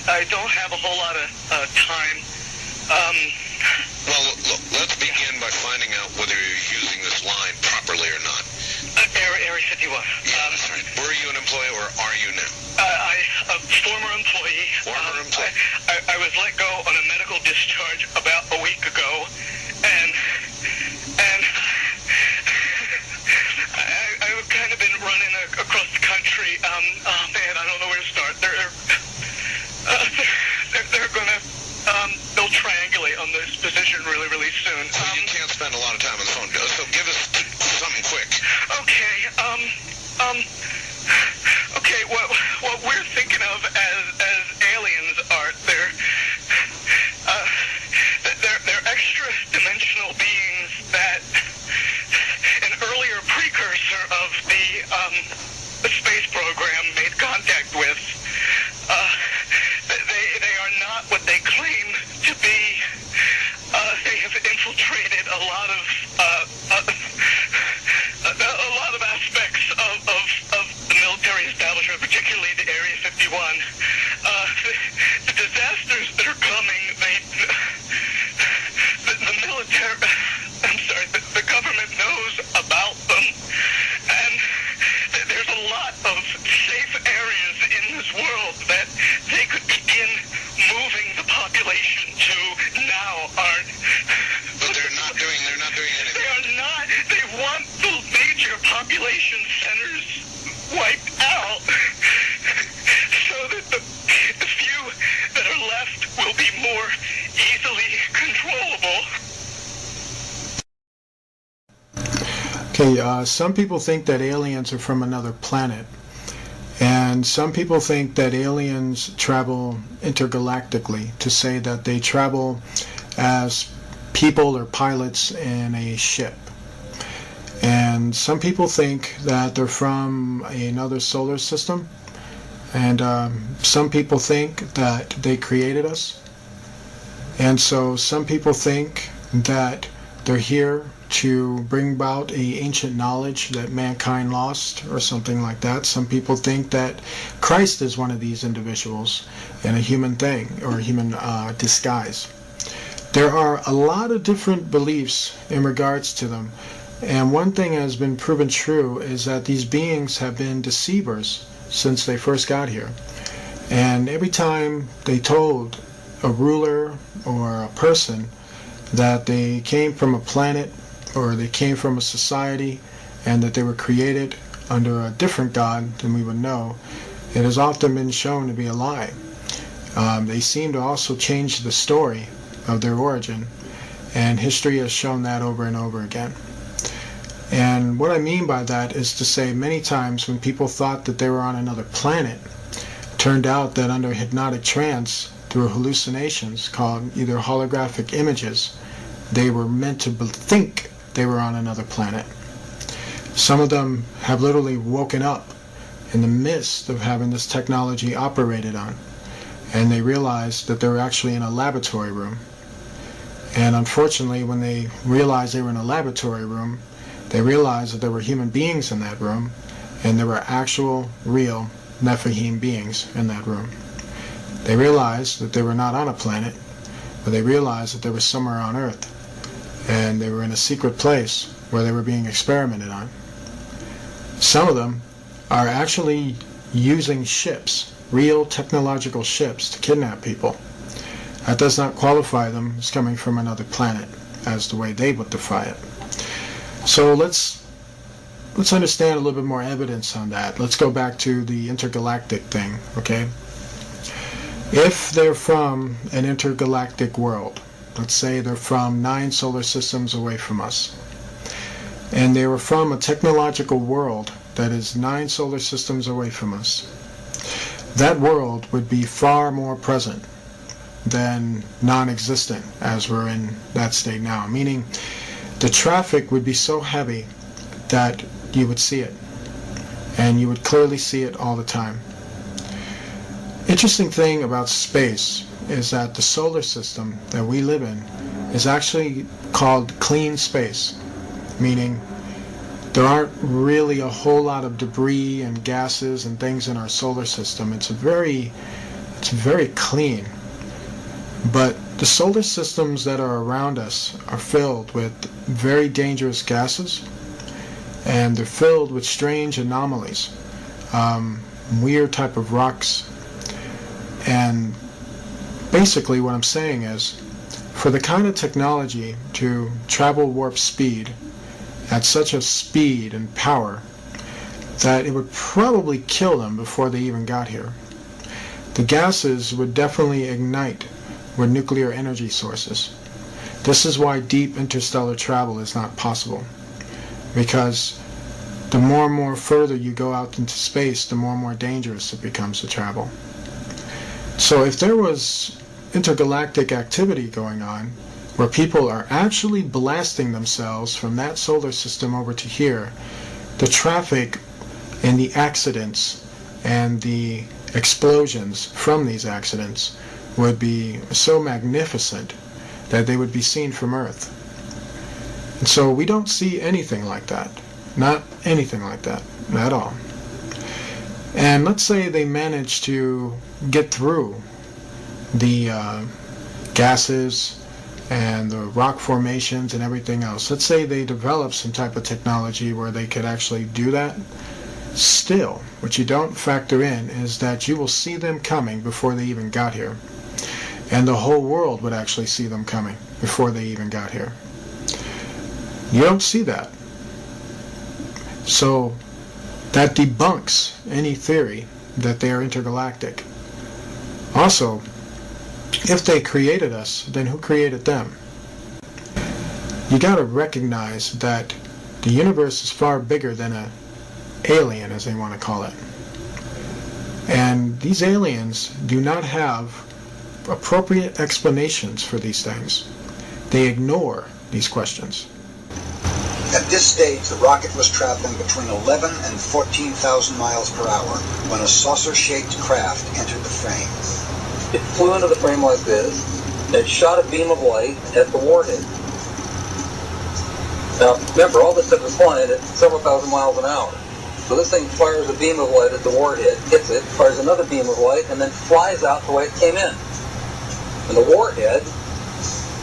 I don't have a whole lot of time. Well, look, let's begin by finding out whether you're using this line properly or not. Area 51. Yeah, that's right. Were you an employee or are you now? A former employee. Former employee. I was let go on a medical discharge about a week ago, and I've kind of been running across the country. Oh man, I don't know where to start. They're gonna they'll triangulate on this position really, really soon. So you can't spend a lot of time on the phone, so give us something quick. Okay. Okay. What we're thinking of as aliens are they're extra dimensional beings that an earlier precursor of the space program made contact with. They are not what they claim to be. They have infiltrated a lot of aspects of the military establishment, particularly the Area 51. The disasters that are coming, the military, the government knows about them, and there's a lot of safe areas in this world that they could begin moving the population to now aren't. But they're not doing anything. They are not. They want the major population centers wiped out so that the few that are left will be more easily controllable. Okay, some people think that aliens are from another planet. And some people think that aliens travel intergalactically, to say that they travel as people or pilots in a ship. And some people think that they're from another solar system. And some people think that they created us. And so some people think that they're here to bring about a ancient knowledge that mankind lost or something like that. Some people think that Christ is one of these individuals in a human thing or a human disguise. There are a lot of different beliefs in regards to them. And one thing has been proven true is that these beings have been deceivers since they first got here. And every time they told a ruler or a person that they came from a planet or they came from a society and that they were created under a different God than we would know, it has often been shown to be a lie. They seem to also change the story of their origin, and history has shown that over and over again. And what I mean by that is to say many times when people thought that they were on another planet, it turned out that under hypnotic trance, through hallucinations called either holographic images, they were meant to think they were on another planet. Some of them have literally woken up in the midst of having this technology operated on, and they realized that they were actually in a laboratory room. And unfortunately, when they realized they were in a laboratory room, they realized that there were human beings in that room, and there were actual, real Nephilim beings in that room. They realized that they were not on a planet, but they realized that they were somewhere on Earth, and they were in a secret place where they were being experimented on. Some of them are actually using ships, real technological ships, to kidnap people. That does not qualify them as coming from another planet, as the way they would define it. So let's understand a little bit more evidence on that. Let's go back to the intergalactic thing, okay? If they're from an intergalactic world, let's say they're from 9 solar systems away from us, and they were from a technological world that is 9 solar systems away from us, that world would be far more present than non-existent as we're in that state now. Meaning the traffic would be so heavy that you would see it, and you would clearly see it all the time. Interesting thing about space is that the solar system that we live in is actually called clean space, meaning there aren't really a whole lot of debris and gases and things in our solar system. It's a very It's very clean. But the solar systems that are around us are filled with very dangerous gases, and they're filled with strange anomalies, weird type of rocks. And basically what I'm saying is, for the kind of technology to travel warp speed at such a speed and power that it would probably kill them before they even got here. The gases would definitely ignite with nuclear energy sources. This is why deep interstellar travel is not possible, because the more and more further you go out into space, the more and more dangerous it becomes to travel. So if there was intergalactic activity going on, where people are actually blasting themselves from that solar system over to here, the traffic and the accidents and the explosions from these accidents would be so magnificent that they would be seen from Earth. And so we don't see anything like that. Not anything like that at all. And let's say they manage to get through the gases and the rock formations and everything else. Let's say they develop some type of technology where they could actually do that. Still, what you don't factor in is that you will see them coming before they even got here. And the whole world would actually see them coming before they even got here. You don't see that. So that debunks any theory that they are intergalactic. Also, if they created us, then who created them? You got to recognize that the universe is far bigger than an alien, as they want to call it. And these aliens do not have appropriate explanations for these things. They ignore these questions. At this stage, the rocket was traveling between 11 and 14,000 miles per hour when a saucer-shaped craft entered the frame. It flew into the frame like this, and it shot a beam of light at the warhead. Now, remember, all this stuff is flying at several thousand miles an hour. So this thing fires a beam of light at the warhead, hits it, fires another beam of light, and then flies out the way it came in. And the warhead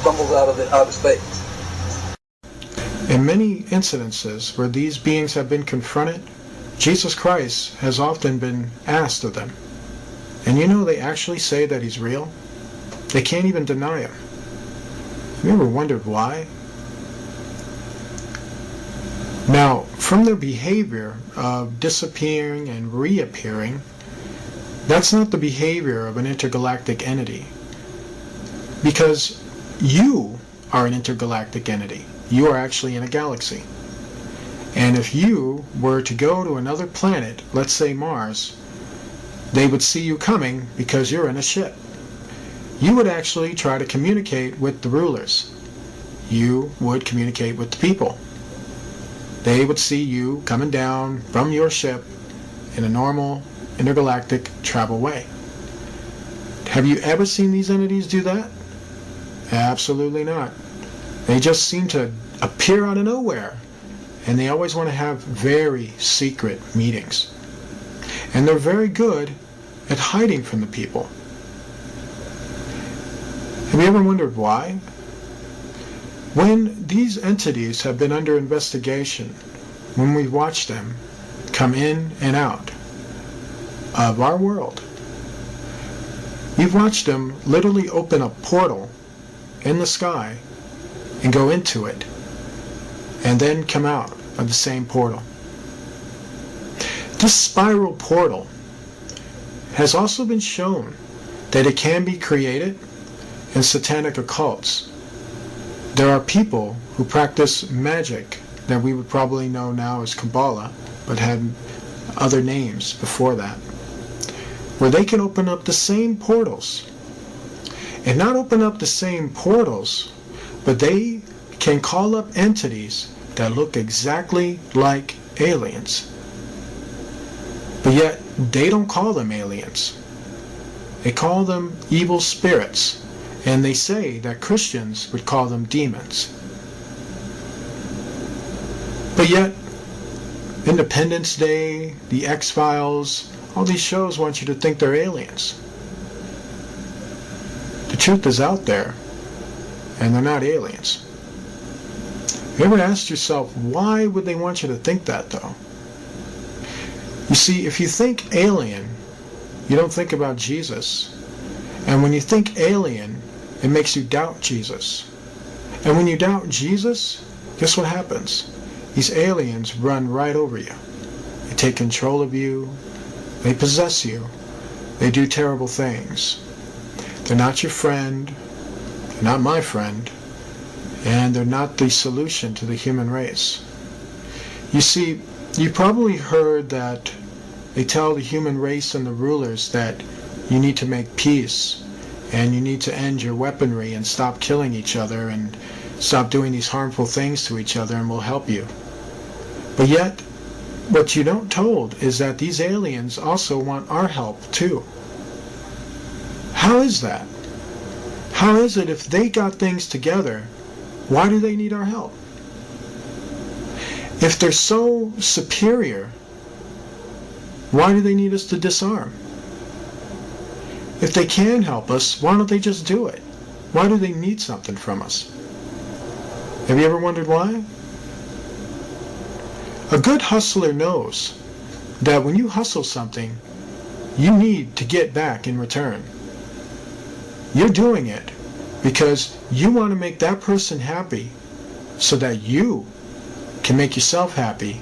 tumbles out of space. In many incidences where these beings have been confronted, Jesus Christ has often been asked of them. And you know, they actually say that he's real. They can't even deny him. Have you ever wondered why? Now, from their behavior of disappearing and reappearing, that's not the behavior of an intergalactic entity. Because you are an intergalactic entity. You are actually in a galaxy. And if you were to go to another planet, let's say Mars, they would see you coming because you're in a ship. You would actually try to communicate with the rulers. You would communicate with the people. They would see you coming down from your ship in a normal intergalactic travel way. Have you ever seen these entities do that? Absolutely not. They just seem to appear out of nowhere, and they always want to have very secret meetings. And they're very good at hiding from the people. Have you ever wondered why? When these entities have been under investigation, when we watch them come in and out of our world, you've watched them literally open a portal in the sky and go into it, and then come out of the same portal. This spiral portal has also been shown that it can be created in satanic occults. There are people who practice magic that we would probably know now as Kabbalah, but had other names before that, where they can open up the same portals. And not open up the same portals, but they can call up entities that look exactly like aliens. But yet, they don't call them aliens. They call them evil spirits. And they say that Christians would call them demons. But yet, Independence Day, The X-Files, all these shows want you to think they're aliens. truth is out there, and they're not aliens. You ever asked yourself, why would they want you to think that, though? You see, if you think alien, you don't think about Jesus. And when you think alien, it makes you doubt Jesus. And when you doubt Jesus, guess what happens? These aliens run right over you. They take control of you. They possess you. They do terrible things. They're not your friend. They're not my friend. And they're not the solution to the human race. You see, you probably heard that they tell the human race and the rulers that you need to make peace and you need to end your weaponry and stop killing each other and stop doing these harmful things to each other, and we'll help you. But yet, what you don't told is that these aliens also want our help too. How is that? How is it if they got things together, why do they need our help? If they're so superior, why do they need us to disarm? If they can help us, why don't they just do it? Why do they need something from us? Have you ever wondered why? A good hustler knows that when you hustle something, you need to get back in return. You're doing it because you want to make that person happy so that you can make yourself happy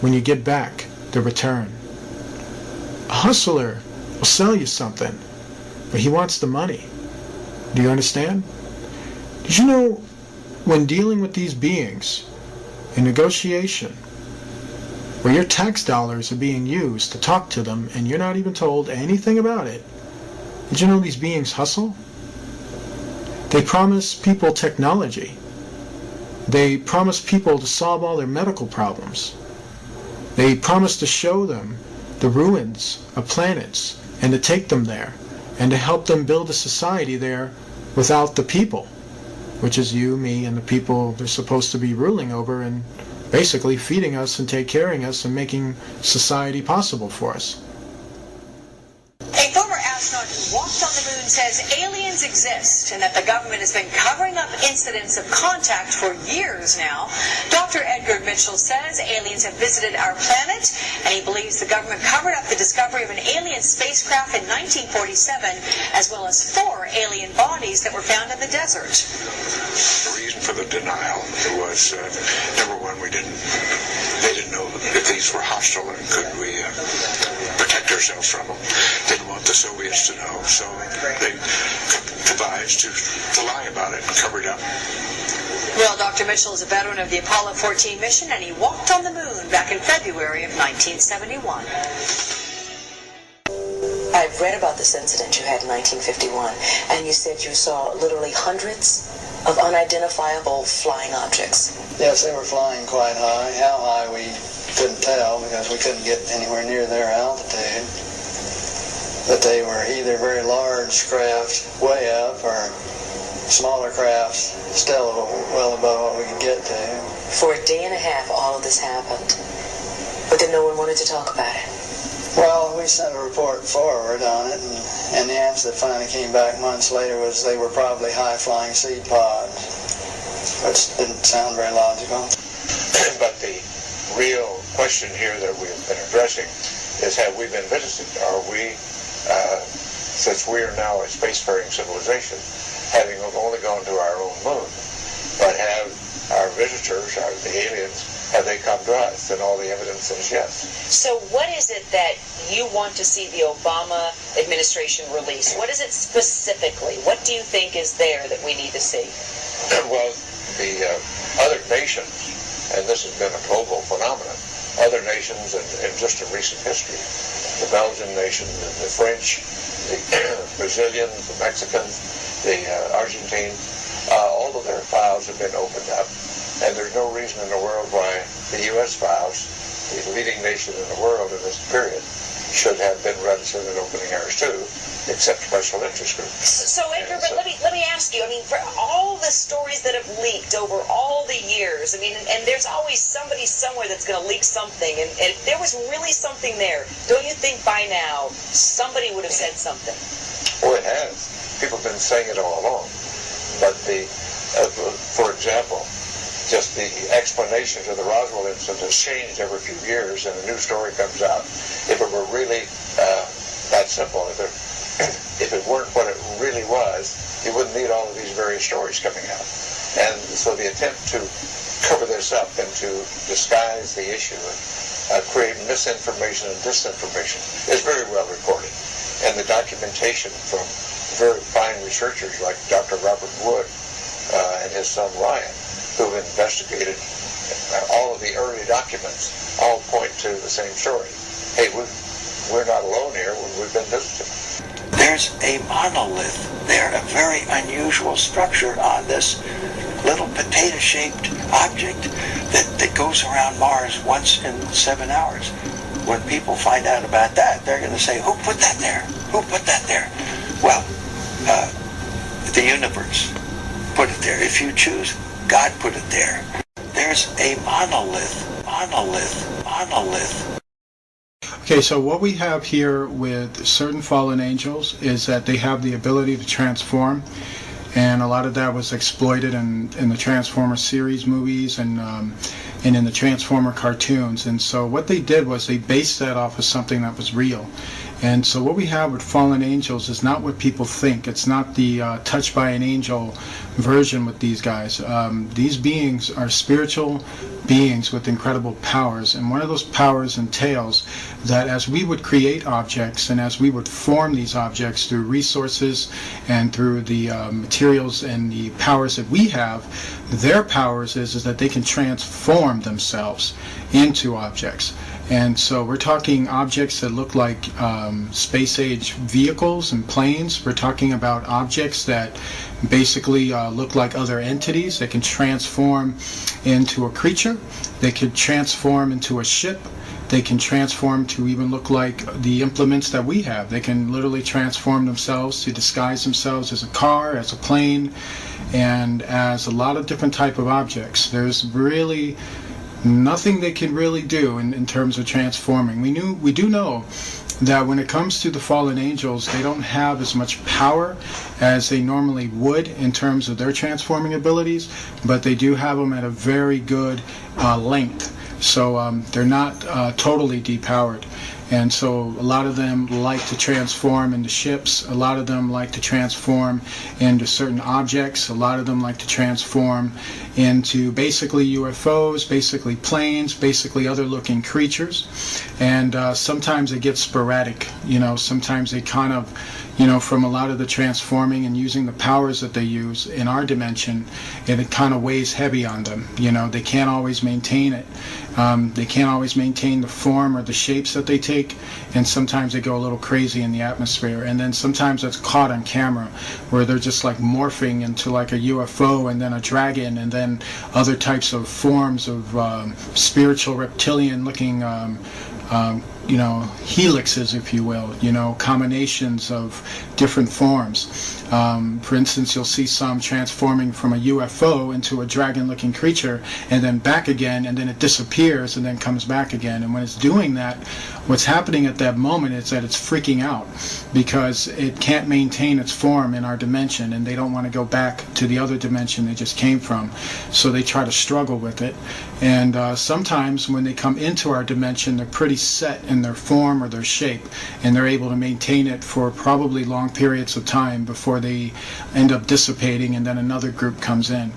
when you get back the return. A hustler will sell you something, but he wants the money. Do you understand? Did you know when dealing with these beings in negotiation, where your tax dollars are being used to talk to them and you're not even told anything about it, did you know these beings hustle? They promise people technology. They promise people to solve all their medical problems. They promise to show them the ruins of planets and to take them there and to help them build a society there without the people, which is you, me, and the people they're supposed to be ruling over and basically feeding us and take care of us and making society possible for us. A former astronaut who walked on the moon says aliens exist and that the government has been covering up incidents of contact for years now. Dr. Edgar Mitchell says aliens have visited our planet, and he believes the government covered up the discovery of an alien spacecraft in 1947, as well as 4 alien bodies that were found in the desert. The reason for the denial was, number one, they didn't know if these were hostile and could we protect ourselves from them. Didn't want the Soviets to know, so they devised to lie about it and cover it up. Well, Dr. Mitchell is a veteran of the Apollo 14 mission, and he walked on the moon back in February of 1971. I've read about this incident you had in 1951, and you said you saw literally hundreds of unidentifiable flying objects. Yes, they were flying quite high. How high we couldn't tell because we couldn't get anywhere near their altitude. But they were either very large craft way up or smaller crafts still well above what we could get to. For a day and a half, all of this happened, but then no one wanted to talk about it. Well, we sent a report forward on it, and the answer that finally came back months later was they were probably high-flying seed pods, which didn't sound very logical. But the real question here that we've been addressing is, have we been visited? Are we, since we are now a spacefaring civilization, having only gone to our own moon, but have our visitors, the aliens, have they come to us? And all the evidence is yes. So what is it that you want to see the Obama administration release? What is it specifically? What do you think is there that we need to see? Well, the other nations, and this has been a global phenomenon, other nations in just in recent history, the Belgian nation, the French, the Brazilians, the Mexicans, the Argentines, all of their files have been opened up. And there's no reason in the world why the U.S. files, the leading nation in the world in this period, should have been reticent in opening ours too, except special interest groups. So Edgar, but let me ask you, I mean, for all the stories that have leaked over all the years, I mean, and there's always somebody somewhere that's going to leak something, and if there was really something there. Don't you think by now somebody would have said something? Oh, it has. People have been saying it all along. But for example, just the explanation to the Roswell incident has changed every few years, and a new story comes out. If it were really that simple, if it weren't what it really was, you wouldn't need all of these various stories coming out. And so the attempt to cover this up and to disguise the issue and create misinformation and disinformation is very well recorded. And the documentation from very fine researchers like Dr. Robert Wood and his son Ryan, who've investigated all of the early documents, all point to the same story. Hey, we're not alone here. We've been visiting. There's a monolith there, a very unusual structure on this little potato-shaped object that goes around Mars once in 7 hours. When people find out about that, they're going to say, who put that there? Who put that there? Well, the universe put it there. If you choose, God put it there. There's a monolith. Okay, so what we have here with certain fallen angels is that they have the ability to transform, and a lot of that was exploited in the Transformer series movies and in the Transformer cartoons. And so what they did was they based that off of something that was real. And so what we have with fallen angels is not what people think. It's not the touched by an angel version with these guys. These beings are spiritual beings with incredible powers, and one of those powers entails that as we would create objects and as we would form these objects through resources and through the materials and the powers that we have, their powers is that they can transform themselves into objects. And so we're talking objects that look like space-age vehicles and planes. We're talking about objects that basically look like other entities. They can transform into a creature. They could transform into a ship. They can transform to even look like the implements that we have. They can literally transform themselves to disguise themselves as a car, as a plane, and as a lot of different type of objects. There's really nothing they can really do in terms of transforming. We do know that when it comes to the fallen angels, they don't have as much power as they normally would in terms of their transforming abilities, but they do have them at a very good length. So they're not totally depowered. And so a lot of them like to transform into ships. A lot of them like to transform into certain objects. A lot of them like to transform into basically UFOs, basically planes, basically other looking creatures. And sometimes it gets sporadic. Sometimes they kind of, from a lot of the transforming and using the powers that they use in our dimension, it kind of weighs heavy on them. They can't always maintain it. They can't always maintain the form or the shapes that they take, and sometimes they go a little crazy in the atmosphere. And then sometimes that's caught on camera, where they're just like morphing into like a UFO and then a dragon and then other types of forms of spiritual reptilian looking helixes, if you will, combinations of different forms. For instance, you'll see some transforming from a UFO into a dragon-looking creature and then back again, and then it disappears and then comes back again. And when it's doing that, what's happening at that moment is that it's freaking out because it can't maintain its form in our dimension, and they don't want to go back to the other dimension they just came from. So they try to struggle with it. And sometimes when they come into our dimension, they're pretty set in their form or their shape, and they're able to maintain it for probably long periods of time before they end up dissipating, and then another group comes in.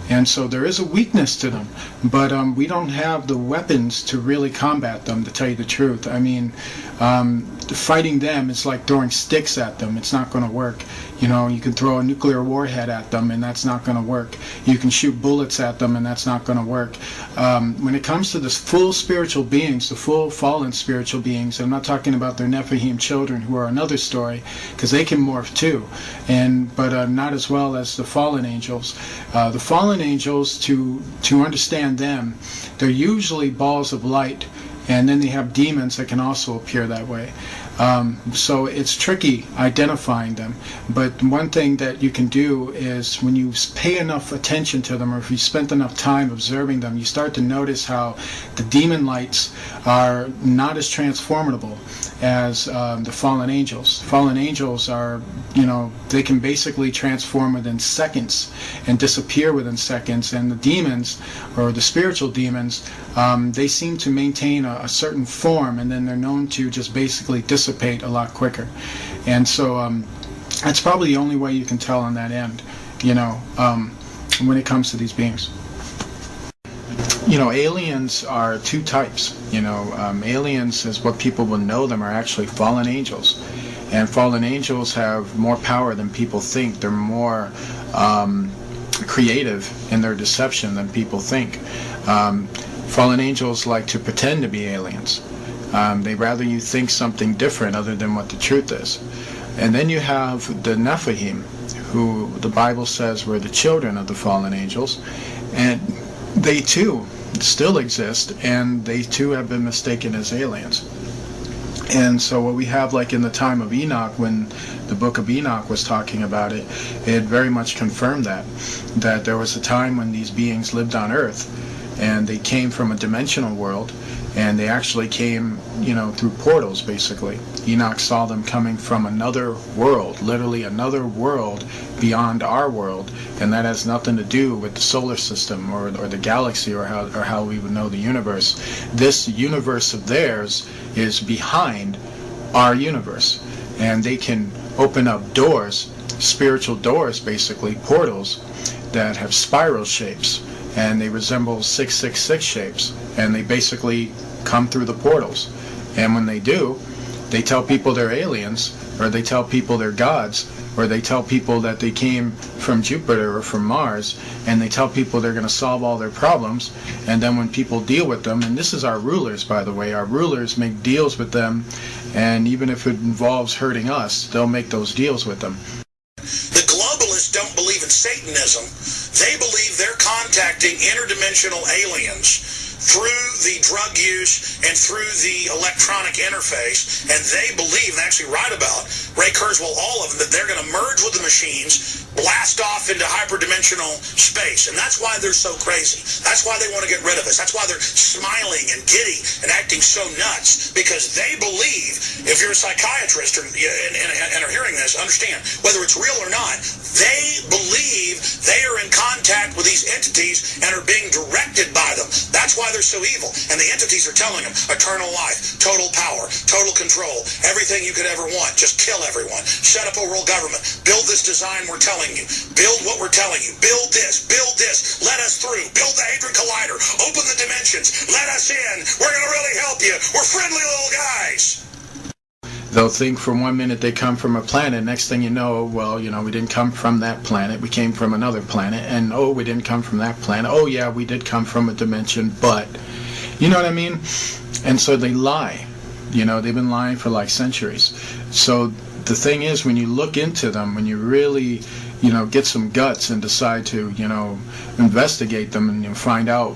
And so there is a weakness to them, but we don't have the weapons to really combat them, to tell you the truth. I mean, fighting them is like throwing sticks at them. It's not going to work. You can throw a nuclear warhead at them, and that's not going to work. You can shoot bullets at them, and that's not going to work. When it comes to the full spiritual beings, the full fallen spiritual beings, I'm not talking about their Nephilim children, who are another story, because they can morph too, but not as well as the fallen angels. The fallen angels, to understand them, they're usually balls of light And then they have demons that can also appear that way. So it's tricky identifying them. But one thing that you can do is when you pay enough attention to them, or if you spent enough time observing them, you start to notice how the demon lights are not as transformable as the fallen angels. Fallen angels are, they can basically transform within seconds and disappear within seconds. And the demons, or the spiritual demons, they seem to maintain a certain form, and then they're known to just basically dissipate a lot quicker. And so that's probably the only way you can tell on that end, when it comes to these beings. Aliens are two types. Aliens, as what people will know them, are actually fallen angels. And fallen angels have more power than people think. They're more creative in their deception than people think. Fallen angels like to pretend to be aliens. They rather you think something different other than what the truth is. And then you have the Nephilim, who the Bible says were the children of the fallen angels. And they too still exist, and they too have been mistaken as aliens. And so what we have, like in the time of Enoch, when the book of Enoch was talking about it, it very much confirmed that there was a time when these beings lived on earth, and they came from a dimensional world, and they actually came, through portals, basically. Enoch saw them coming from another world, literally another world beyond our world, and that has nothing to do with the solar system or the galaxy or how we would know the universe. This universe of theirs is behind our universe, and they can open up doors, spiritual doors, basically, portals that have spiral shapes, and they resemble 666 shapes, and they basically come through the portals. And when they do, they tell people they're aliens, or they tell people they're gods, or they tell people that they came from Jupiter or from Mars, and they tell people they're going to solve all their problems. And then when people deal with them, and this is our rulers, by the way, our rulers make deals with them, and even if it involves hurting us, they'll make those deals with them. The globalists don't believe in Satanism. They believe they're contacting interdimensional aliens through the drug use and through the electronic interface, and they believe, and actually write about, Ray Kurzweil, all of them, that they're going to merge with the machines, blast off into hyperdimensional space. And that's why they're so crazy. That's why they want to get rid of us. That's why they're smiling and giddy and acting so nuts, because they believe, if you're a psychiatrist and are hearing this, understand, whether it's real or not, they believe they are in contact with these entities and are being directed by them. That's why they're so evil. And the entities are telling them eternal life, total power, total control, everything you could ever want. Just kill everyone. Set up a world government. Build this design we're telling you. Build what we're telling you. Build this. Build this. Let us through. Build the Hadron Collider. Open the dimensions. Let us in. We're going to really help you. We're friendly little guys. They'll think for 1 minute they come from a planet. Next thing you know, well, we didn't come from that planet. We came from another planet. And, oh, we didn't come from that planet. Oh, yeah, we did come from a dimension, but... You know what I mean? And so they lie. They've been lying for like centuries. So the thing is, when you look into them, when you really, get some guts and decide to, investigate them and find out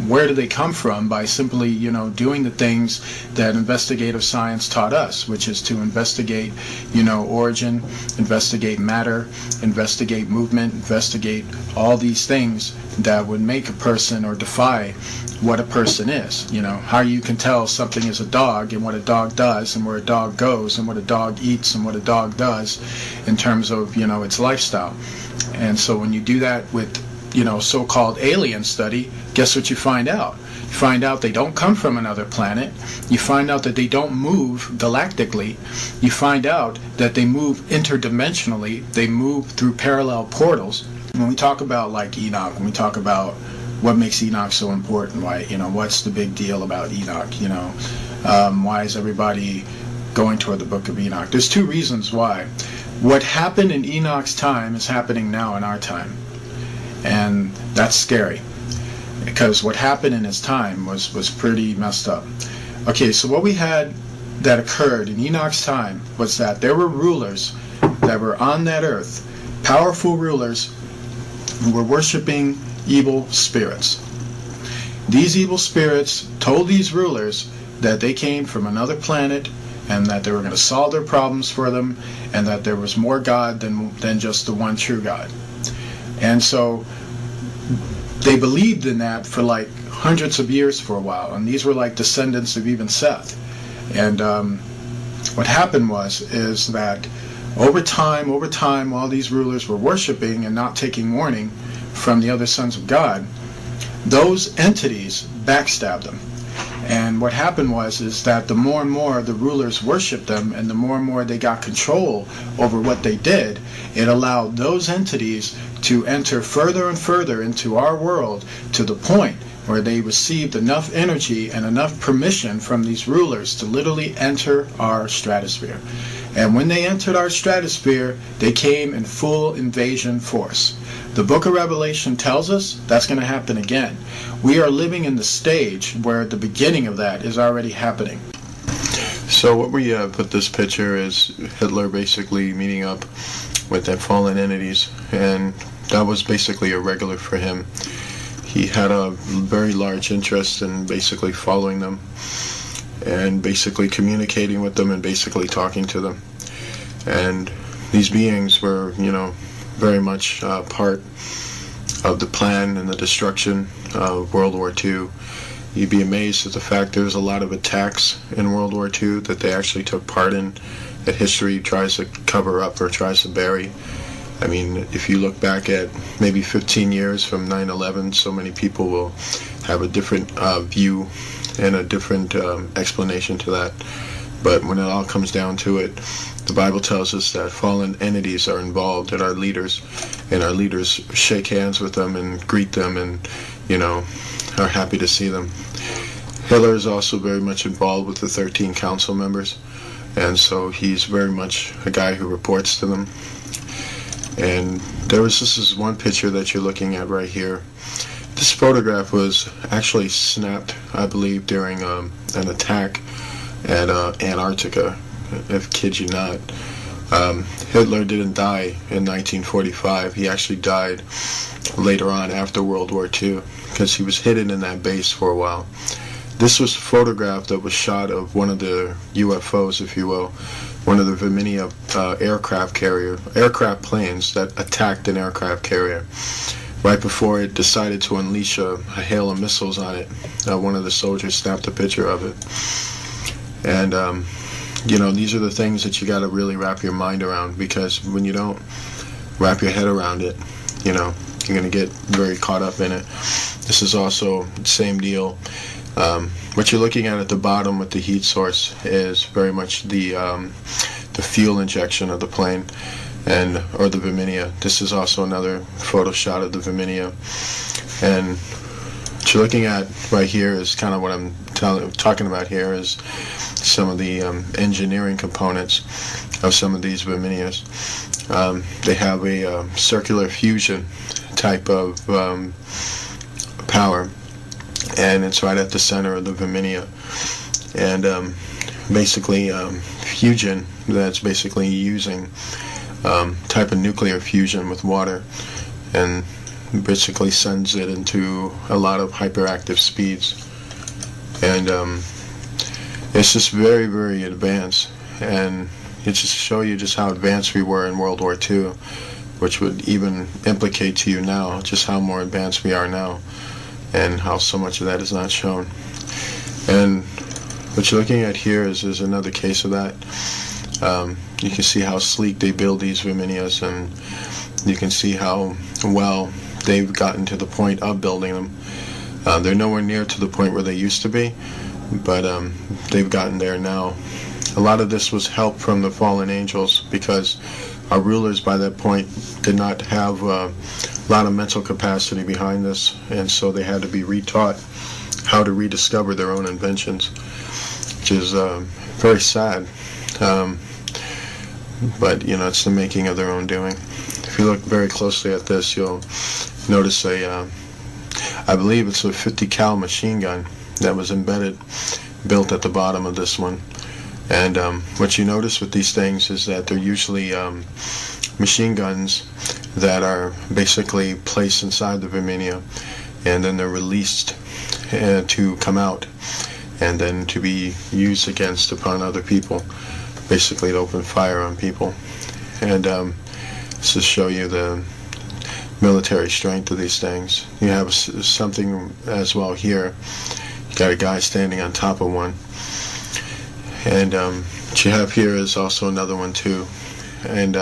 where do they come from by simply, doing the things that investigative science taught us, which is to investigate, origin, investigate matter, investigate movement, investigate all these things that would make a person or defy what a person is. How you can tell something is a dog and what a dog does and where a dog goes and what a dog eats and what a dog does in terms of, its lifestyle. And so when you do that with, so-called alien study, guess what you find out? You find out they don't come from another planet. You find out that they don't move galactically. You find out that they move interdimensionally. They move through parallel portals. When we talk about like Enoch, when we talk about what makes Enoch so important, why, what's the big deal about Enoch, why is everybody going toward the book of Enoch? There's two reasons why. What happened in Enoch's time is happening now in our time. And that's scary, because what happened in his time was pretty messed up. Okay, so what we had that occurred in Enoch's time was that there were rulers that were on that earth, powerful rulers who were worshiping evil spirits. These evil spirits told these rulers that they came from another planet and that they were going to solve their problems for them, and that there was more God than just the one true God. And so they believed in that for like hundreds of years for a while, and these were like descendants of even Seth. And what happened is that over time, while these rulers were worshiping and not taking warning from the other sons of God, those entities backstabbed them. And what happened is that the more and more the rulers worshipped them, and the more they got control over what they did, it allowed those entities to enter further and further into our world, to the point where they received enough energy and enough permission from these rulers to literally enter our stratosphere. And when they entered our stratosphere, they came in full invasion force. The book of Revelation tells us that's going to happen again. We are living in the stage where the beginning of that is already happening. So what we put this picture is Hitler basically meeting up with the fallen entities, and that was basically irregular for him. He had a very large interest in basically following them and basically communicating with them and basically talking to them. And these beings were, very much part of the plan and the destruction of World War II. You'd be amazed at the fact there's a lot of attacks in World War II that they actually took part in, that history tries to cover up or tries to bury. I mean, if you look back at maybe 15 years from 9/11, so many people will have a different view and a different explanation to that. But when it all comes down to it, the Bible tells us that fallen entities are involved, and our leaders shake hands with them and greet them, and are happy to see them. Hitler is also very much involved with the 13 council members, and so he's very much a guy who reports to them. And this is one picture that you're looking at right here. This photograph was actually snapped, I believe, during an attack at Antarctica, if kid you not. Hitler didn't die in 1945. He actually died later on after World War II, because he was hidden in that base for a while. This was a photograph that was shot of one of the UFOs, if you will, one of the Virginia aircraft planes that attacked an aircraft carrier. Right before it decided to unleash a hail of missiles on it, one of the soldiers snapped a picture of it. And these are the things that you got to really wrap your mind around, because when you don't wrap your head around it, you're going to get very caught up in it. This is also the same deal. What you're looking at the bottom with the heat source is very much the fuel injection of the plane, or the Virginia. This is also another photo shot of the Virginia. And what you're looking at right here is kind of what I'm talking about here, is some of the engineering components of some of these Virginias. They have a circular fusion type of power, and it's right at the center of the Virginia. And basically fusion, that's basically using type of nuclear fusion with water, and basically sends it into a lot of hyperactive speeds. And it's just very, very advanced, and it just show you just how advanced we were in World War II, which would even implicate to you now just how more advanced we are now, and how so much of that is not shown. And what you're looking at here is another case of that. You can see how sleek they build these Virginias, and you can see how well they've gotten to the point of building them. They're nowhere near to the point where they used to be, but they've gotten there now. A lot of this was help from the fallen angels, because our rulers by that point did not have a lot of mental capacity behind this, and so they had to be retaught how to rediscover their own inventions, which is very sad. But it's the making of their own doing. If you look very closely at this, you'll notice I believe it's a 50 cal machine gun that was built at the bottom of this one. And what you notice with these things is that they're usually machine guns that are basically placed inside the Virginia, and then they're released to come out and then to be used against upon other people, basically to open fire on people. And to show you the military strength of these things. You have something as well here. You got a guy standing on top of one. And what you have here is also another one too. And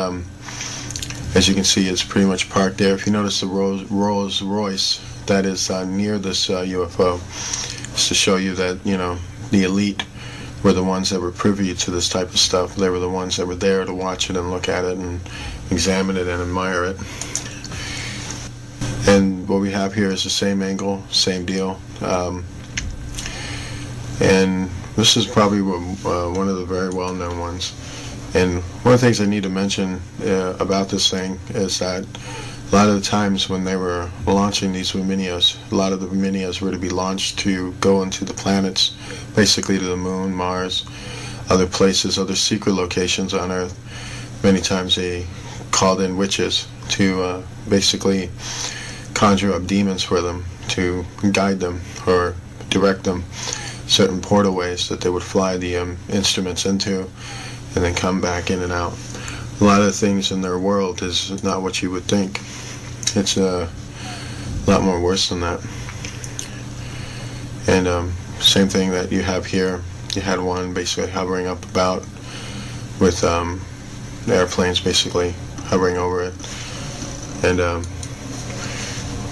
as you can see, it's pretty much parked there. If you notice the Rolls Royce that is near this UFO, it's to show you that, you know, the elite were the ones that were privy to this type of stuff. They were the ones that were there to watch it and look at it and examine it and admire it. And what we have here is the same angle, same deal. And this is probably one of the very well-known ones. And one of the things I need to mention about this thing is that a lot of the times when they were launching these Luminias, a lot of the Luminias were to be launched to go into the planets, basically to the moon, Mars, other places, other secret locations on Earth. Many times they called in witches to basically conjure up demons for them, to guide them or direct them certain portalways that they would fly the instruments into and then come back in and out. A lot of the things in their world is not what you would think. It's a lot more worse than that. And same thing that you have here. You had one basically hovering up about with the airplanes basically hovering over it. And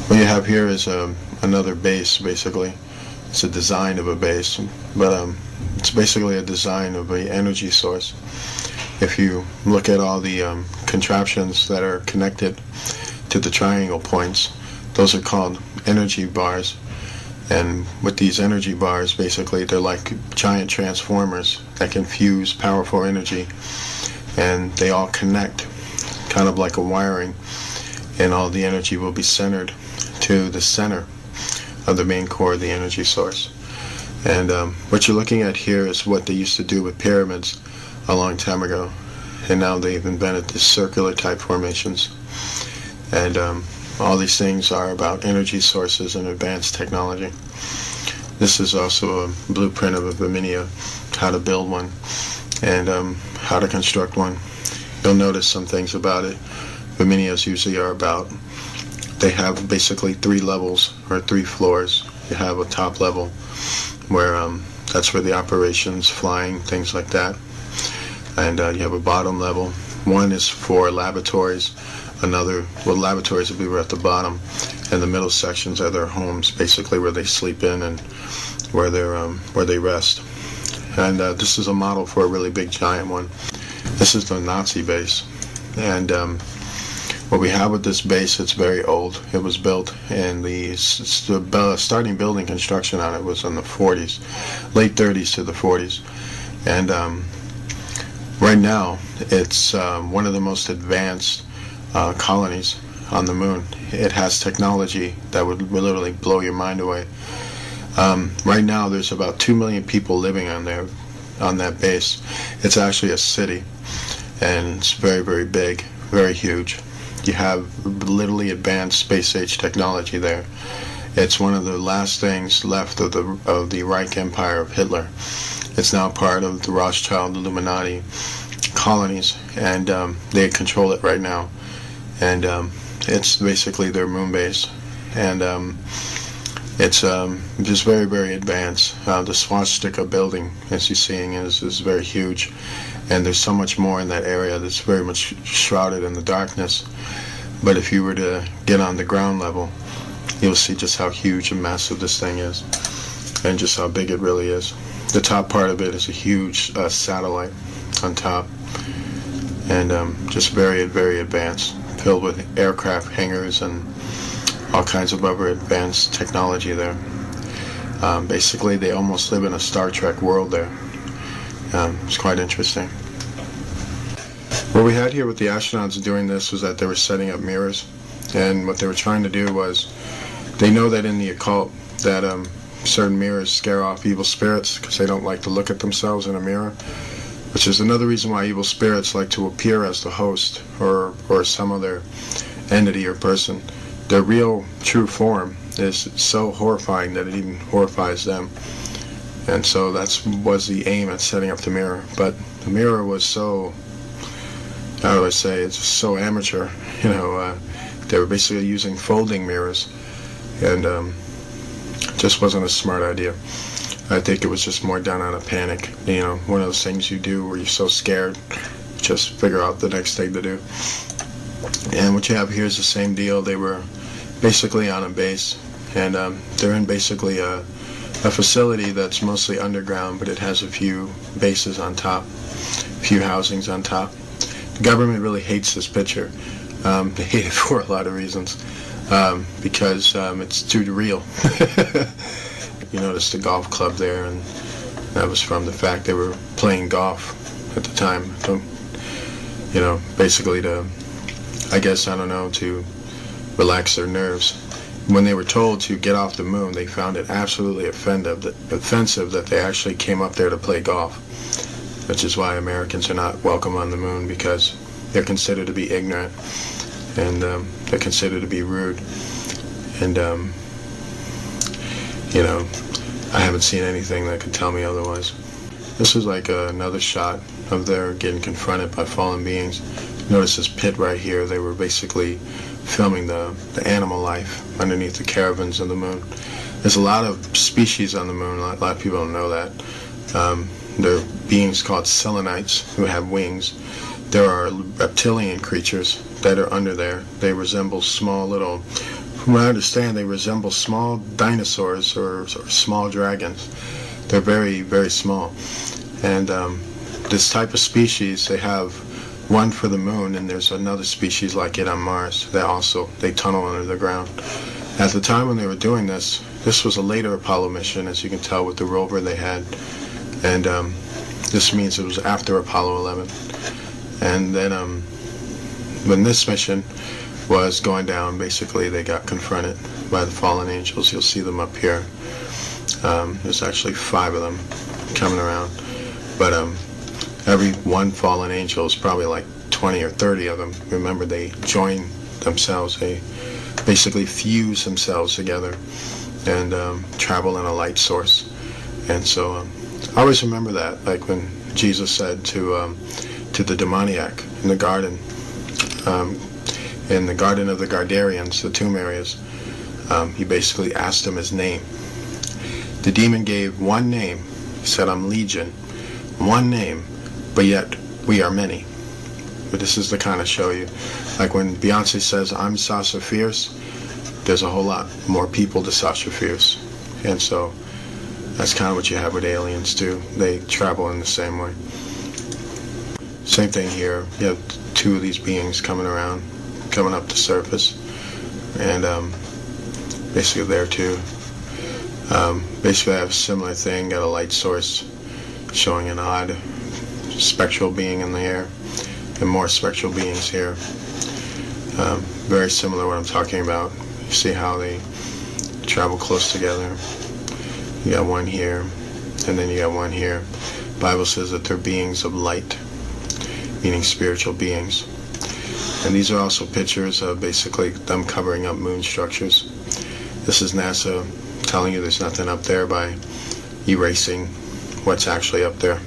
what you have here is another base basically. It's a design of a base, but it's basically a design of an energy source. If you look at all the contraptions that are connected to the triangle points, those are called energy bars. And with these energy bars, basically, they're like giant transformers that can fuse powerful energy, and they all connect, kind of like a wiring, and all the energy will be centered to the center of the main core of the energy source. And what you're looking at here is what they used to do with pyramids a long time ago, and now they've invented these circular type formations. And all these things are about energy sources and advanced technology. This is also a blueprint of a Viminia, how to build one and how to construct one. You'll notice some things about it. Viminias usually are about, they have basically 3 levels or 3 floors. You have a top level where that's where the operations, flying, things like that. And you have a bottom level. One is for laboratories. Another, well, laboratories will be right at the bottom, and the middle sections are their homes, basically where they sleep in and where they rest. And this is a model for a really big giant one. This is the Nazi base, and what we have with this base, it's very old. It was built in the starting building construction on it was in the 40s, late 30s to the 40s, and right now it's one of the most advanced colonies on the moon. It has technology that would literally blow your mind away. Right now there's about 2 million people living on that base. It's actually a city, and it's very, very big, very huge. You have literally advanced space age technology there. It's one of the last things left of the Reich Empire of Hitler. It's now part of the Rothschild Illuminati colonies, and they control it right now. And it's basically their moon base, and it's just very, very advanced. The swastika building, as you're seeing, is very huge, and there's so much more in that area that's very much shrouded in the darkness. But if you were to get on the ground level, you'll see just how huge and massive this thing is, and just how big it really is. The top part of it is a huge satellite on top, and just very, very advanced, filled with aircraft hangars and all kinds of other advanced technology there. Basically, they almost live in a Star Trek world there. It's quite interesting. What we had here with the astronauts doing this was that they were setting up mirrors, and what they were trying to do was, they know that in the occult that certain mirrors scare off evil spirits because they don't like to look at themselves in a mirror, which is another reason why evil spirits like to appear as the host or some other entity or person their real, true form is so horrifying that it even horrifies them. And so that was the aim at setting up the mirror. But the mirror was so, how do I say, it's so amateur. You know, they were basically using folding mirrors, and just wasn't a smart idea. I think it was just more done out of panic. You know, one of those things you do where you're so scared, just figure out the next thing to do. And what you have here is the same deal. They were basically on a base, and they're in basically a facility that's mostly underground, but it has a few bases on top, a few housings on top. The government really hates this picture. They hate it for a lot of reasons, because it's too real. You notice the golf club there, and that was from the fact they were playing golf at the time. So, you know, basically to, I guess, I don't know, to relax their nerves. When they were told to get off the moon, they found it absolutely offensive that they actually came up there to play golf, which is why Americans are not welcome on the moon, because they're considered to be ignorant, and they're considered to be rude. And, you know, I haven't seen anything that could tell me otherwise. This is like another shot of their getting confronted by fallen beings. Notice this pit right here. They were basically filming the animal life underneath the caravans of the moon. There's a lot of species on the moon. A lot of people don't know that. There are beings called selenites who have wings. There are reptilian creatures that are under there. They resemble small little, from what I understand, they resemble small dinosaurs or small dragons. They're very, very small. And this type of species, they have one for the moon, and there's another species like it on Mars that they tunnel under the ground. At the time when they were doing this was a later Apollo mission, as you can tell with the rover they had. And this means it was after Apollo 11. And then when this mission was going down, basically they got confronted by the fallen angels. You'll see them up here. There's actually 5 of them coming around. But every one fallen angel is probably like 20 or 30 of them. Remember, they join themselves. They basically fuse themselves together and travel in a light source. And so I always remember that, like when Jesus said to the demoniac in the garden of the Gardarians, the tomb areas, he basically asked him his name. The demon gave one name. He said, "I'm Legion." One name, but yet we are many. But this is the kind of show you, like when Beyonce says, "I'm Sasha Fierce," there's a whole lot more people to Sasha Fierce. And so that's kind of what you have with aliens too. They travel in the same way. Same thing here. You have 2 of these beings coming up the surface, and basically there too. Basically I have a similar thing, got a light source showing an odd spectral being in the air, and more spectral beings here. Very similar to what I'm talking about. You see how they travel close together. You got one here, and then you got one here. The Bible says that they're beings of light, meaning spiritual beings. And these are also pictures of basically them covering up moon structures. This is NASA telling you there's nothing up there by erasing what's actually up there,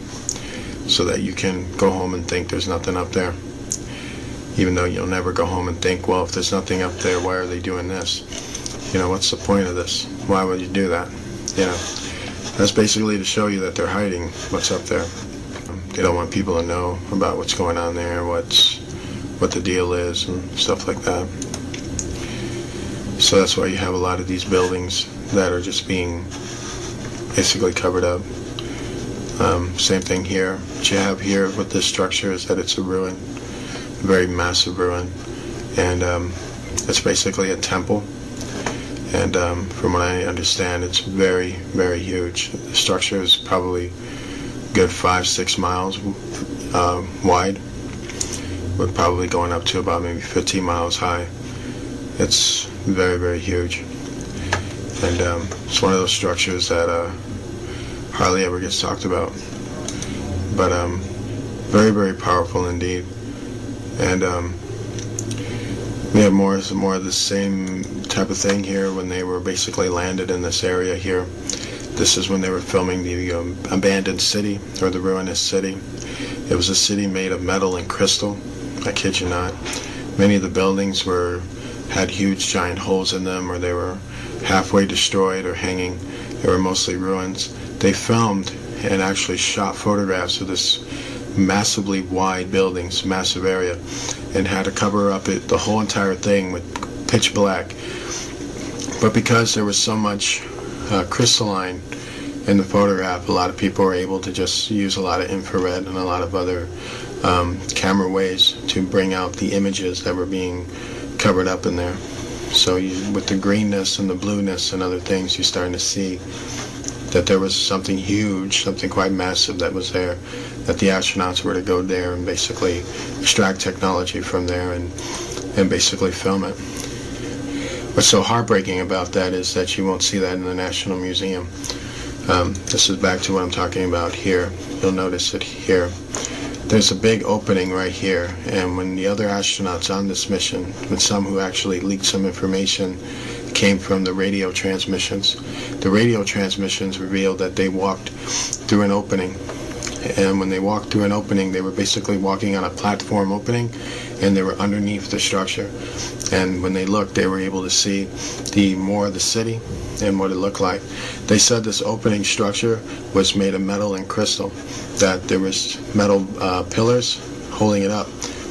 so that you can go home and think there's nothing up there, even though you'll never go home and think, well, if there's nothing up there, why are they doing this? You know, what's the point of this? Why would you do that? You know, that's basically to show you that they're hiding what's up there. They don't want people to know about what's going on there, what the deal is, and stuff like that. So that's why you have a lot of these buildings that are just being basically covered up. Same thing here. What you have here with this structure is that it's a ruin, a very massive ruin, and it's basically a temple. And from what I understand, it's very, very huge. The structure is probably a good 5-6 miles wide, with probably going up to about maybe 15 miles high. It's very, very huge. And it's one of those structures that hardly ever gets talked about. But very, very powerful indeed. And We have more of the same type of thing here when they were basically landed in this area here. This is when they were filming the abandoned city, or the ruinous city. It was a city made of metal and crystal. I kid you not. Many of the buildings had huge giant holes in them, or they were halfway destroyed or hanging. They were mostly ruins. They filmed and actually shot photographs of this massively wide buildings, massive area, and had to cover up the whole entire thing with pitch black. But because there was so much crystalline in the photograph, a lot of people were able to just use a lot of infrared and a lot of other camera ways to bring out the images that were being covered up in there. So with the greenness and the blueness and other things, you're starting to see that there was something huge, something quite massive that was there, that the astronauts were to go there and basically extract technology from there and basically film it. What's so heartbreaking about that is that you won't see that in the National Museum. This is back to what I'm talking about here. You'll notice it here. There's a big opening right here, and when the other astronauts on this mission, with some who actually leaked some information, came from the radio transmissions. The radio transmissions revealed that they walked through an opening, and when they walked through an opening, they were basically walking on a platform opening, and they were underneath the structure. And when they looked, they were able to see more of the city and what it looked like. They said this opening structure was made of metal and crystal, that there was metal pillars holding it up,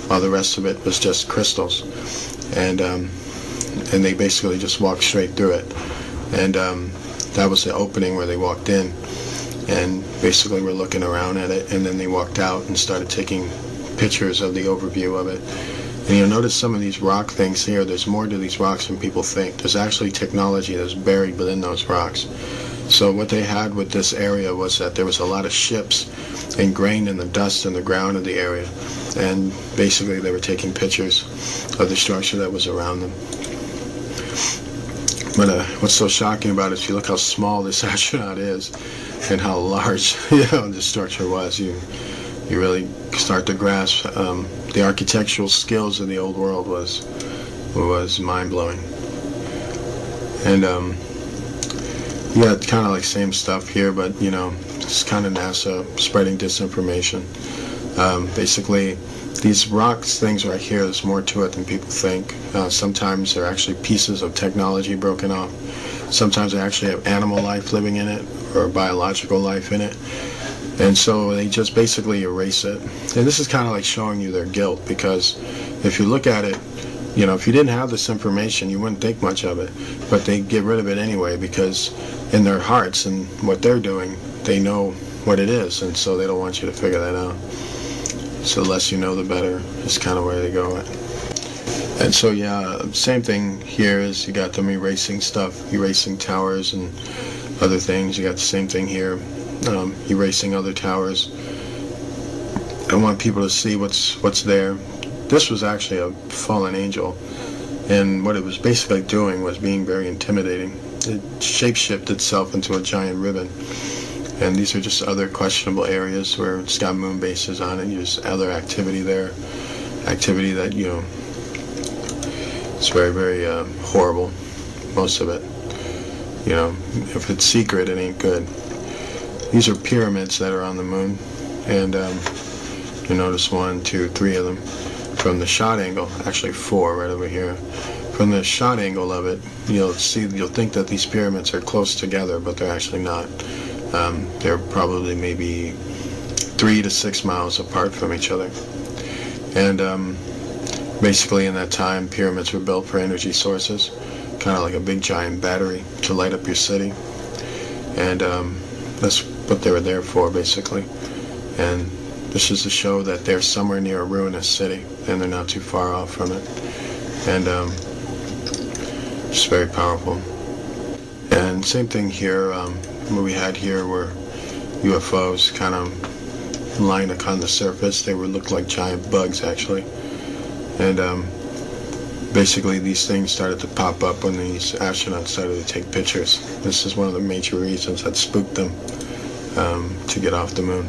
while the rest of it was just crystals. And they basically just walked straight through it. And that was the opening where they walked in, and basically were looking around at it, and then they walked out and started taking pictures of the overview of it. And you'll notice some of these rock things here. There's more to these rocks than people think. There's actually technology that's buried within those rocks. So what they had with this area was that there was a lot of ships ingrained in the dust in the ground of the area, and basically they were taking pictures of the structure that was around them. But what's so shocking about it is you look how small this astronaut is and how large the structure was. You really start to grasp the architectural skills of the old world was mind-blowing. And yeah, kind of like same stuff here, but it's kind of NASA spreading disinformation. Basically, these rocks things right here, there's more to it than people think. Sometimes they're actually pieces of technology broken off. Sometimes they actually have animal life living in it, or biological life in it. And so they just basically erase it. And this is kind of like showing you their guilt, because if you look at it, if you didn't have this information, you wouldn't think much of it. But they get rid of it anyway, because in their hearts and what they're doing, they know what it is, and so they don't want you to figure that out. So the less you know, the better is kind of where they go at. And so yeah, same thing here is you got them erasing stuff, erasing towers and other things. You got the same thing here, erasing other towers. I want people to see what's there. This was actually a fallen angel, and what it was basically doing was being very intimidating. It shapeshifted itself into a giant ribbon. And these are just other questionable areas where it's got moon bases on it. There's other activity there, activity that it's very, very horrible. Most of it, if it's secret, it ain't good. These are pyramids that are on the moon, and you notice 1, 2, 3 of them from the shot angle. Actually 4 right over here. From the shot angle of it, you'll think that these pyramids are close together, but they're actually not. They're probably maybe 3 to 6 miles apart from each other. And basically in that time, pyramids were built for energy sources, kind of like a big giant battery to light up your city. And that's what they were there for, basically. And this is to show that they're somewhere near a ruinous city, and they're not too far off from it. And just very powerful. And same thing here. What we had here were UFOs kind of lying on the surface. They looked like giant bugs, actually. And basically these things started to pop up when these astronauts started to take pictures. This is one of the major reasons that spooked them to get off the moon.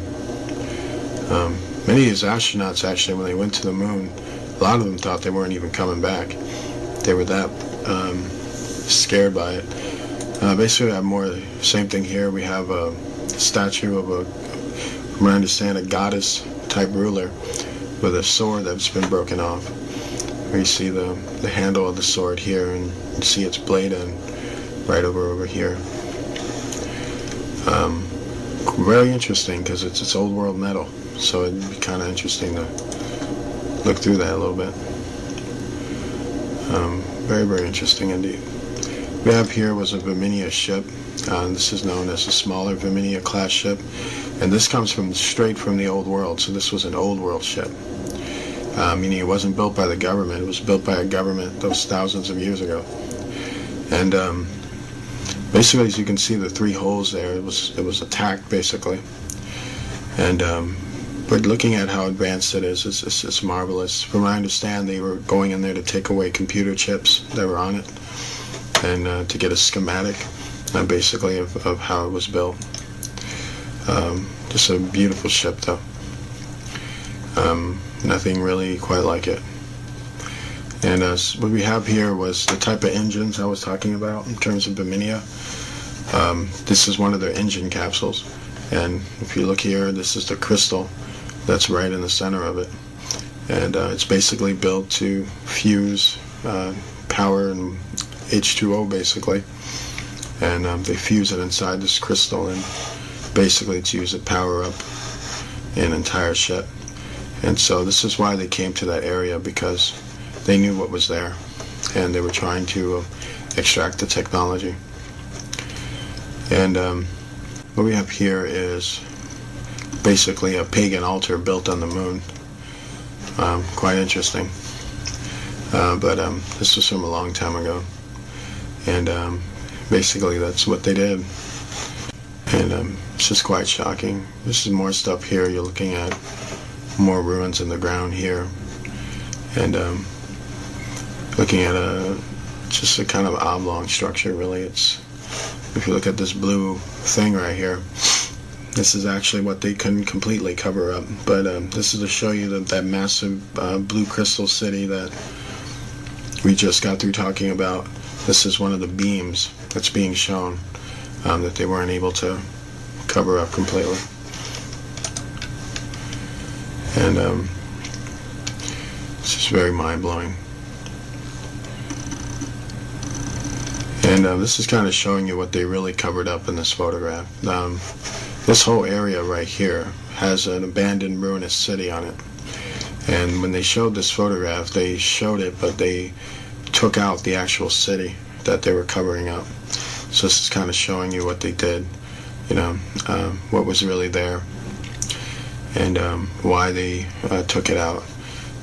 Many of these astronauts, actually, when they went to the moon, a lot of them thought they weren't even coming back. They were that scared by it. Basically, we have more, same thing here. We have a statue of from what I understand, a goddess-type ruler with a sword that's been broken off. Where you see the handle of the sword here, and you see its blade end right over here. Very interesting because it's old world metal, so it'd be kind of interesting to look through that a little bit. Very, very interesting indeed. We have here was a Virminia ship. This is known as a smaller Virminia class ship, and this comes straight from the old world. So this was an old world ship, meaning it wasn't built by the government. It was built by a government those thousands of years ago. And basically, as you can see, the 3 holes there, it was attacked basically. And but looking at how advanced it is, it's marvelous. From what I understand, they were going in there to take away computer chips that were on it, and to get a schematic, basically, of how it was built. Just a beautiful ship, though. Nothing really quite like it. And what we have here was the type of engines I was talking about in terms of Virminia. This is one of their engine capsules. And if you look here, this is the crystal that's right in the center of it. And it's basically built to fuse power and H2O, basically. And they fuse it inside this crystal, and basically it's used to power up an entire ship. And so this is why they came to that area, because they knew what was there, and they were trying to extract the technology. And what we have here is basically a pagan altar built on the moon. Quite interesting. But this was from a long time ago. And basically that's what they did. And it's just quite shocking. This is more stuff here. You're looking at more ruins in the ground here. And looking at just a kind of oblong structure, really. If you look at this blue thing right here, this is actually what they couldn't completely cover up. But this is to show you that massive blue crystal city that we just got through talking about. This is one of the beams that's being shown that they weren't able to cover up completely. And it's just very mind-blowing. And this is kind of showing you what they really covered up in this photograph. This whole area right here has an abandoned ruinous city on it. And when they showed this photograph, they showed it, but they took out the actual city that they were covering up. So this is kind of showing you what they did, what was really there, and why they took it out.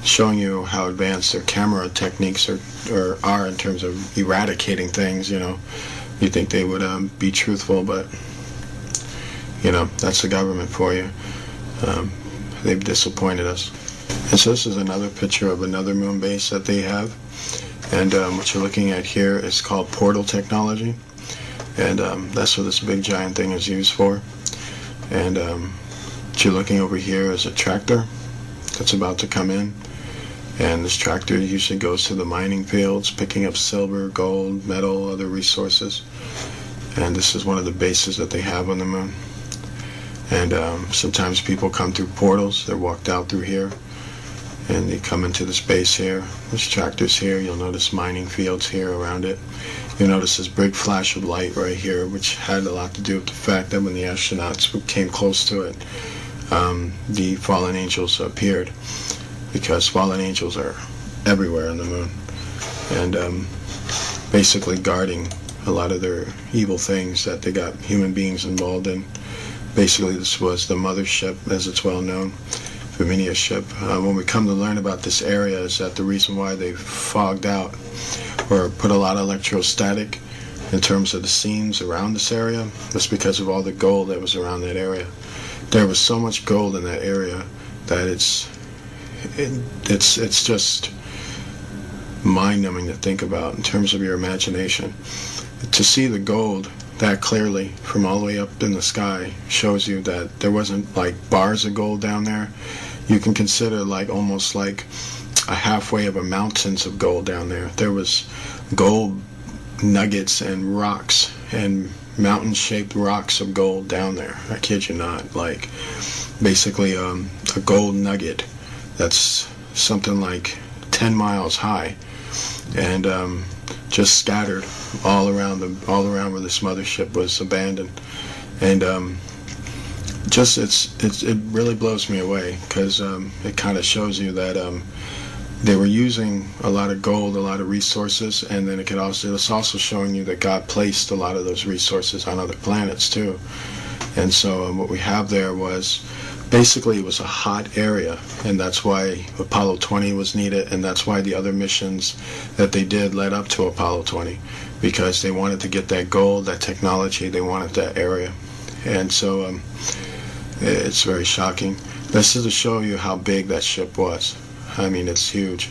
Showing you how advanced their camera techniques are in terms of eradicating things. You'd think they would be truthful, but that's the government for you. They've disappointed us. And so this is another picture of another moon base that they have. And what you're looking at here is called portal technology. And that's what this big giant thing is used for. And what you're looking over here is a tractor that's about to come in. And this tractor usually goes to the mining fields, picking up silver, gold, metal, other resources. And this is one of the bases that they have on the moon. And sometimes people come through portals. They're walked out through here, and they come into this base here. There's tractors here. You'll notice mining fields here around it. You'll notice this big flash of light right here, which had a lot to do with the fact that when the astronauts came close to it, the fallen angels appeared, because fallen angels are everywhere on the moon, and basically guarding a lot of their evil things that they got human beings involved in. Basically, this was the mothership, as it's well known, Virminia ship. When we come to learn about this area, is that the reason why they fogged out or put a lot of electrostatic in terms of the seams around this area was because of all the gold that was around that area. There was so much gold in that area that it's just mind-numbing to think about in terms of your imagination. To see the gold that clearly from all the way up in the sky shows you that there wasn't like bars of gold down there. You can consider like almost like a halfway of a mountains of gold down there. There was gold nuggets and rocks and mountain-shaped rocks of gold down there. I kid you not. Like, basically a gold nugget that's something like 10 miles high, and just scattered all around where this mothership was abandoned. And it really blows me away, because it kind of shows you that they were using a lot of gold, a lot of resources, and then it's also showing you that God placed a lot of those resources on other planets too. And so what we have there was, basically it was a hot area, and that's why Apollo 20 was needed, and that's why the other missions that they did led up to Apollo 20, because they wanted to get that gold, that technology, they wanted that area. And so it's very shocking. This is to show you how big that ship was. I mean, it's huge.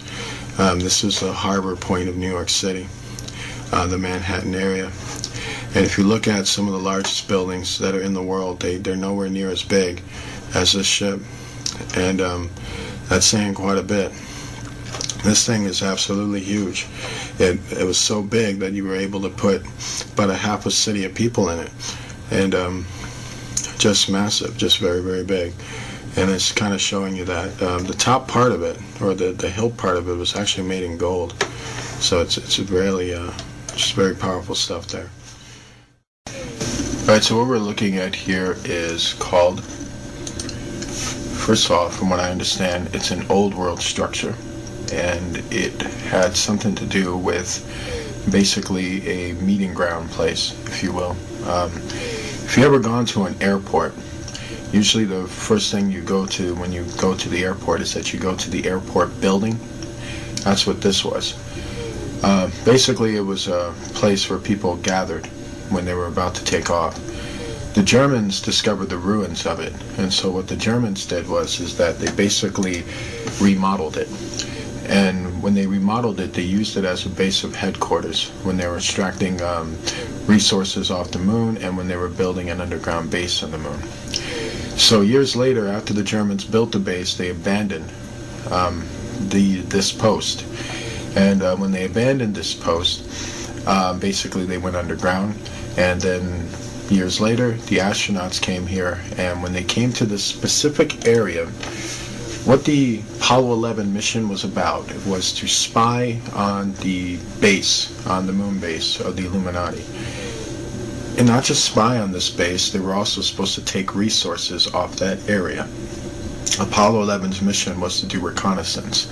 This is the harbor point of New York City, the Manhattan area. And if you look at some of the largest buildings that are in the world, they're nowhere near as big as this ship. And that's saying quite a bit. This thing is absolutely huge. It was so big that you were able to put about a half a city of people in it. And just massive, just very, very big. And it's kind of showing you that the top part of it, or the hill part of it, was actually made in gold. So it's really just very powerful stuff there. Alright, so what we're looking at here is called, first of all, from what I understand, it's an old world structure, and it had something to do with basically a meeting ground place, if you will. If you ever gone to an airport, usually the first thing you go to when you go to the airport is that you go to the airport building. That's what this was. Basically, it was a place where people gathered when they were about to take off. The Germans discovered the ruins of it, and so what the Germans did is that they basically remodeled it. And when they remodeled it, they used it as a base of headquarters when they were extracting resources off the moon, and when they were building an underground base on the moon. So years later, after the Germans built the base, they abandoned this post. And when they abandoned this post, basically they went underground. And then years later, the astronauts came here. And when they came to this specific area, what the Apollo 11 mission was about, it was to spy on the base, on the moon base of the Illuminati. And not just spy on this base, they were also supposed to take resources off that area. Apollo 11's mission was to do reconnaissance.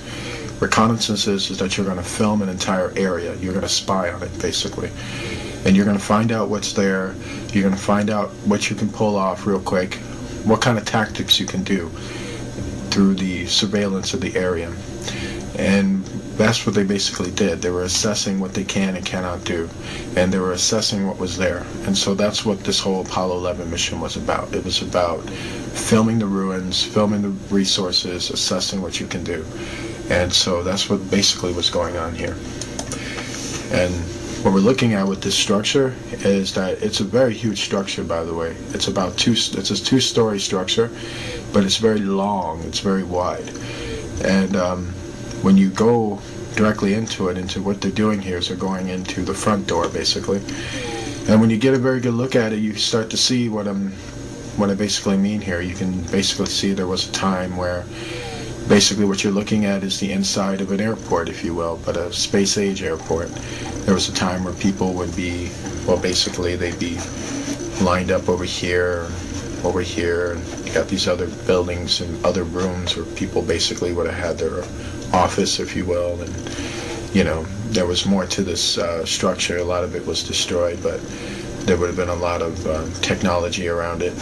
Reconnaissance is that you're going to film an entire area. You're going to spy on it, basically. And you're going to find out what's there. You're going to find out what you can pull off real quick, what kind of tactics you can do through the surveillance of the area. And that's what they basically did. They were assessing what they can and cannot do, and they were assessing what was there. And so that's what this whole Apollo 11 mission was about. It was about filming the ruins, filming the resources, assessing what you can do. And so that's what basically was going on here. And what we're looking at with this structure is that it's a very huge structure, by the way. It's a two-story structure, but it's very long, it's very wide. And when you go directly into what they're doing here is they're going into the front door, basically. And when you get a very good look at it, you start to see what I basically mean here. You can basically see there was a time where basically what you're looking at is the inside of an airport, if you will, but a space-age airport. There was a time where people would be, well, basically they'd be lined up over here, and you got these other buildings and other rooms where people basically would have had their office, if you will, and, you know, there was more to this structure. A lot of it was destroyed, but there would have been a lot of technology around it.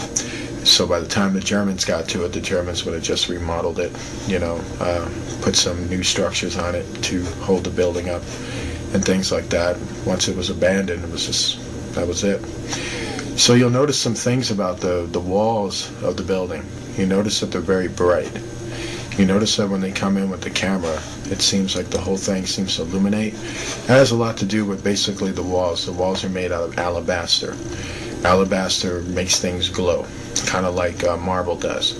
So by the time the Germans got to it, the Germans would have just remodeled it, you know, put some new structures on it to hold the building up and things like that. Once it was abandoned, it was just, that was it. So you'll notice some things about the walls of the building. You notice that they're very bright. You notice that when they come in with the camera, it seems like the whole thing seems to illuminate. It has a lot to do with basically the walls. The walls are made out of alabaster. Alabaster makes things glow, kind of like marble does.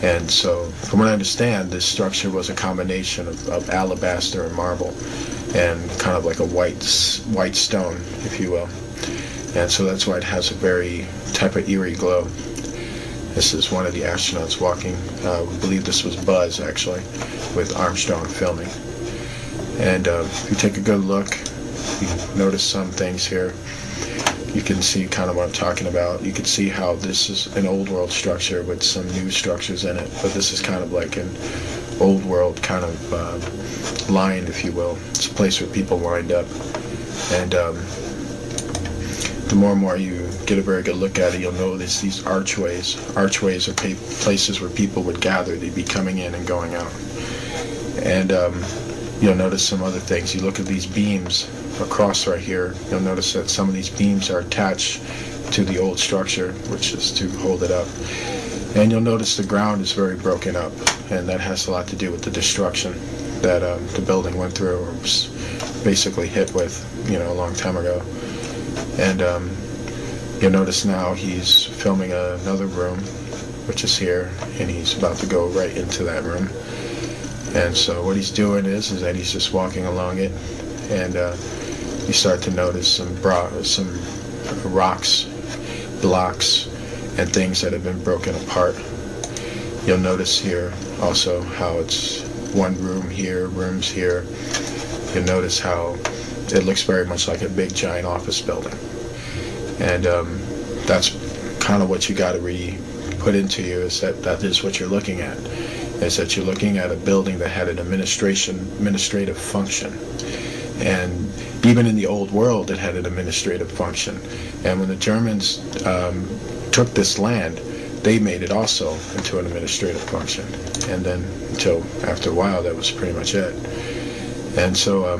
And so, from what I understand, this structure was a combination of alabaster and marble, and kind of like a white stone, if you will. And so that's why it has a very type of eerie glow. This is one of the astronauts walking. We believe this was Buzz, actually, with Armstrong filming. And if you take a good look, you notice some things here. You can see kind of what I'm talking about. You can see how this is an old world structure with some new structures in it, but this is kind of like an old world kind of line, if you will. It's a place where people lined up. And the more and more you get a very good look at it, you'll notice these archways. Archways are places where people would gather. They'd be coming in and going out. And you'll notice some other things. You look at these beams across right here, you'll notice that some of these beams are attached to the old structure, which is to hold it up. And you'll notice the ground is very broken up, and that has a lot to do with the destruction that the building went through, or was basically hit with, a long time ago. And you'll notice now he's filming another room, which is here, and he's about to go right into that room. And so what he's doing is that he's just walking along it, and you start to notice some rocks, blocks, and things that have been broken apart. You'll notice here also how it's one room here, rooms here. You'll notice how it looks very much like a big giant office building. And that's kind of what you got to really put into you, is that is what you're looking at. Is that you're looking at a building that had an administrative function. And even in the old world, it had an administrative function. And when the Germans took this land, they made it also into an administrative function. And then until after a while, that was pretty much it. And so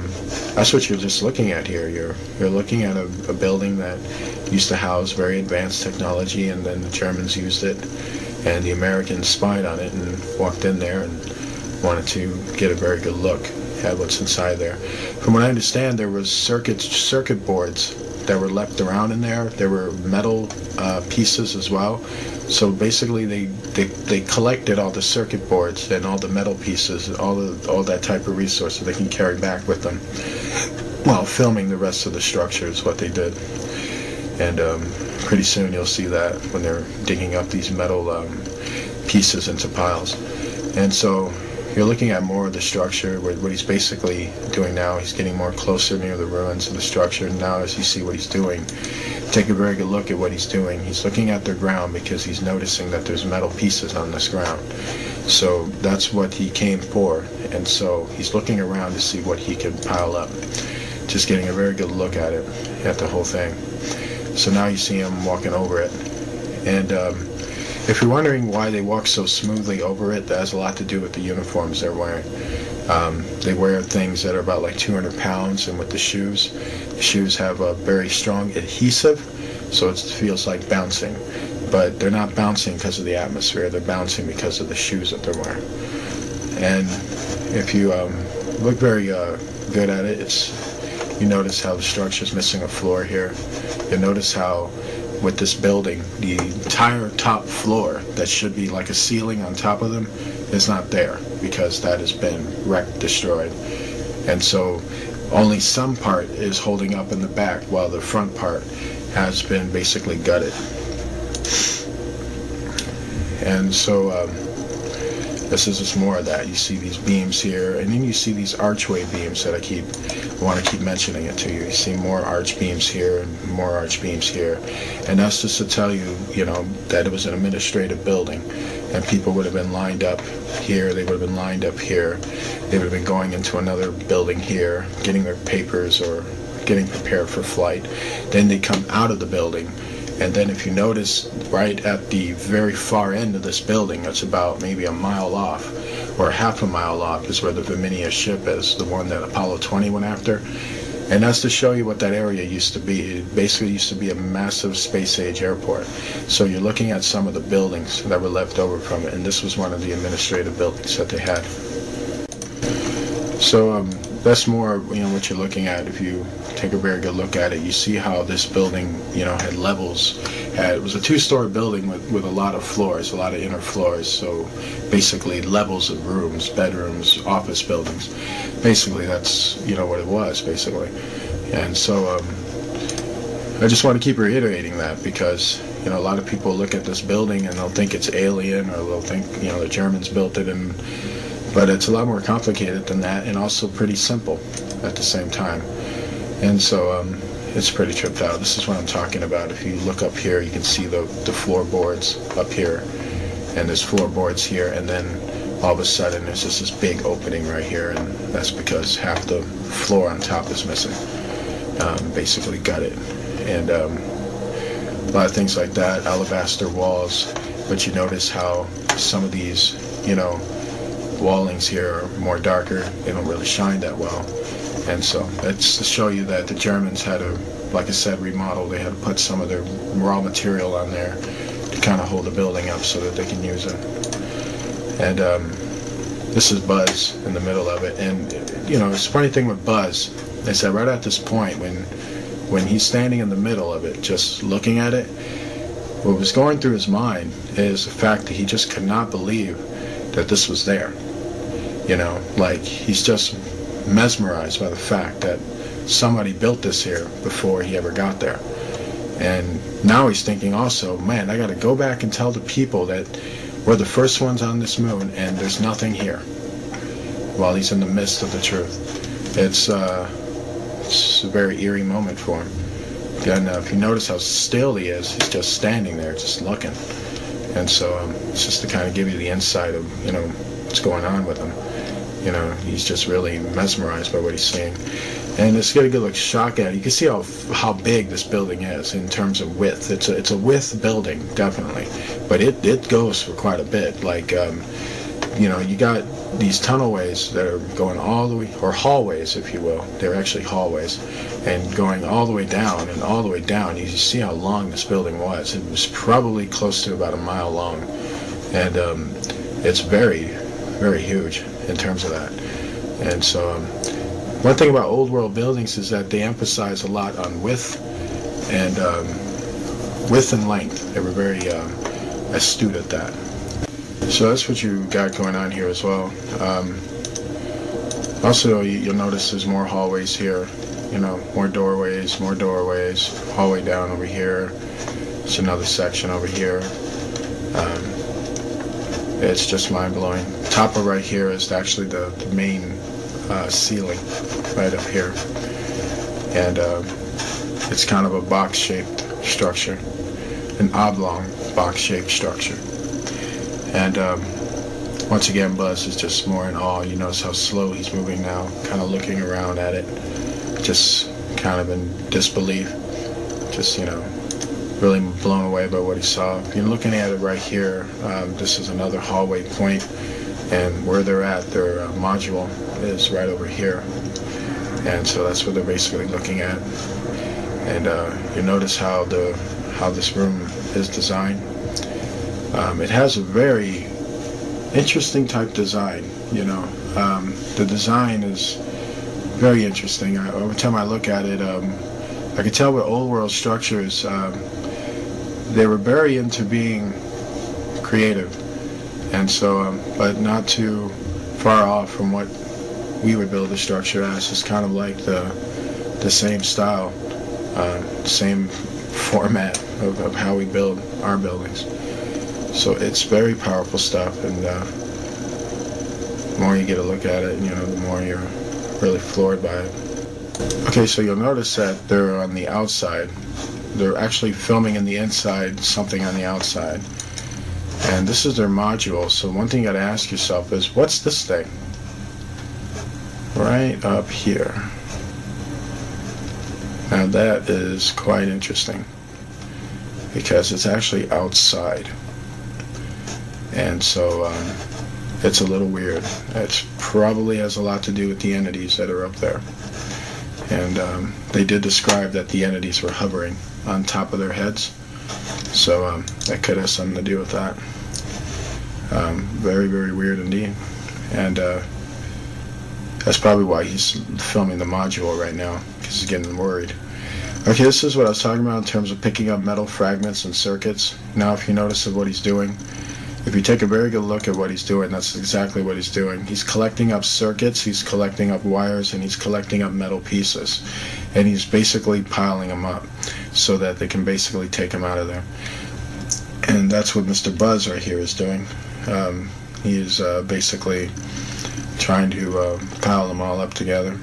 that's what you're just looking at here. You're looking at a building that used to house very advanced technology, and then the Germans used it, and the Americans spied on it and walked in there and wanted to get a very good look at what's inside there. From what I understand, there was circuit boards that were left around in there. There were metal pieces as well. So basically, they collected all the circuit boards and all the metal pieces, all that type of resource that they can carry back with them while filming the rest of the structure is what they did. And pretty soon you'll see that when they're digging up these metal pieces into piles. And so you're looking at more of the structure. What he's basically doing now, he's getting more closer near the ruins of the structure. And now as you see what he's doing, take a very good look at what he's doing. He's looking at the ground because he's noticing that there's metal pieces on this ground. So that's what he came for. And so he's looking around to see what he can pile up. Just getting a very good look at it, at the whole thing. So now you see him walking over it. And if you're wondering why they walk so smoothly over it, that has a lot to do with the uniforms they're wearing. They wear things that are about like 200 pounds, and with the shoes have a very strong adhesive, so it feels like bouncing. But they're not bouncing because of the atmosphere, they're bouncing because of the shoes that they're wearing. And if you look very good at it, you notice how the structure is missing a floor here. You'll notice how with this building, the entire top floor that should be like a ceiling on top of them is not there because that has been wrecked, destroyed. And so only some part is holding up in the back while the front part has been basically gutted. And so this is just more of that. You see these beams here, and then you see these archway beams that I want to keep mentioning it to you. You see more arch beams here and more arch beams here. And that's just to tell you, that it was an administrative building, and people would have been lined up here, they would have been lined up here, they would have been going into another building here, getting their papers or getting prepared for flight. Then they come out of the building, and then if you notice, right at the very far end of this building, it's about maybe a mile off, or half a mile off, is where the Virginia ship is, the one that Apollo 20 went after. And that's to show you what that area used to be. It basically used to be a massive space-age airport. So you're looking at some of the buildings that were left over from it, and this was one of the administrative buildings that they had. So that's more, what you're looking at. If you take a very good look at it, you see how this building, had levels. It was a two-story building with a lot of floors, a lot of inner floors. So basically levels of rooms, bedrooms, office buildings. Basically, that's, what it was, basically. And so I just want to keep reiterating that because, a lot of people look at this building and they'll think it's alien, or they'll think, the Germans built it, but it's a lot more complicated than that, and also pretty simple at the same time. And so it's pretty tripped out. This is what I'm talking about. If you look up here, you can see the floorboards up here, and there's floorboards here, and then all of a sudden there's just this big opening right here, and that's because half the floor on top is missing. Basically gutted. And a lot of things like that, alabaster walls, but you notice how some of these, wallings here are more darker. They don't really shine that well. And so it's to show you that the Germans had to, like I said, remodel. They had to put some of their raw material on there to kind of hold the building up so that they can use it. And this is Buzz in the middle of it. And, it's a funny thing with Buzz is that right at this point, when he's standing in the middle of it, just looking at it, what was going through his mind is the fact that he just could not believe that this was there. Like he's just mesmerized by the fact that somebody built this here before he ever got there. And now he's thinking also, man, I got to go back and tell the people that we're the first ones on this moon and there's nothing here, while he's in the midst of the truth. It's a very eerie moment for him. And if you notice how still he is, he's just standing there, just looking. And so it's just to kind of give you the insight of, what's going on with him. He's just really mesmerized by what he's seeing. And let's get a good look shock at it. You can see how big this building is in terms of width. It's a width building, definitely. But it goes for quite a bit. Like, you got these tunnelways that are going all the way, or hallways, if you will. They're actually hallways, and going all the way down and all the way down. You see how long this building was. It was probably close to about a mile long, and it's very, very huge in terms of that. And so one thing about old world buildings is that they emphasize a lot on width and length. They were very astute at that. So that's what you got going on here as well. Also, you'll notice there's more hallways here, more doorways, hallway down over here. There's another section over here. It's just mind-blowing. Top of right here is actually the main ceiling right up here. And it's kind of a box-shaped structure, an oblong box-shaped structure. And once again, Buzz is just more in awe. You notice how slow he's moving now, kind of looking around at it, just kind of in disbelief, just, really blown away by what he saw. If you're looking at it right here, this is another hallway point, and where they're at, their module is right over here. And so that's what they're basically looking at. And you notice how this room is designed. It has a very interesting type design, the design is very interesting. Every time I look at it, I can tell with old world structures, they were very into being creative, and so, but not too far off from what we would build a structure as. It's kind of like the same style, same format of how we build our buildings. So it's very powerful stuff, and the more you get a look at it, the more you're really floored by it. Okay, so you'll notice that they're on the outside. They're actually filming in the inside, something on the outside. And this is their module, so one thing you gotta ask yourself is, what's this thing? Right up here. Now that is quite interesting, because it's actually outside. And so it's a little weird. It probably has a lot to do with the entities that are up there. And they did describe that the entities were hovering on top of their heads. So that could have something to do with that. Very, very weird indeed. And That's probably why he's filming the module right now, because he's getting worried. Okay, this is what I was talking about in terms of picking up metal fragments and circuits. Now, if you notice what he's doing, if you take a very good look at what he's doing, that's exactly what he's doing. He's collecting up circuits, he's collecting up wires, and he's collecting up metal pieces. And he's basically piling them up so that they can basically take them out of there. And that's what Mr. Buzz right here is doing. He is basically trying to pile them all up together.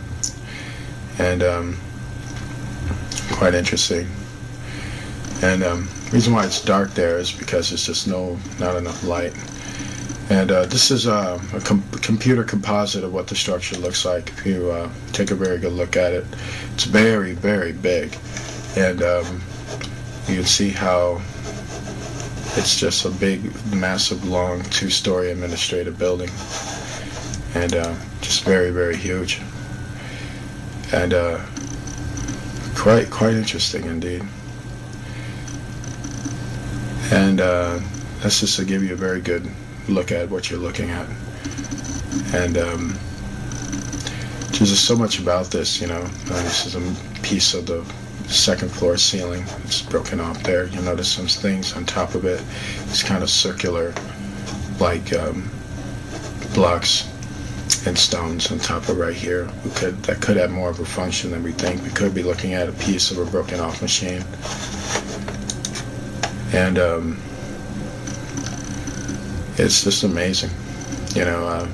And quite interesting. And reason why it's dark there is because there's just not enough light. And this is a computer composite of what the structure looks like. If you take a very good look at it, it's very, very big. And you can see how it's just a big, massive, long, two-story administrative building. And just very, very huge. And quite interesting indeed. And that's just to give you a very good look at what you're looking at. And there's just so much about this, you know. This is a piece of the second floor ceiling. It's broken off there. You'll notice some things on top of it. It's kind of circular, like blocks and stones on top of right here. That could have more of a function than we think. We could be looking at a piece of a broken off machine. And it's just amazing, you know.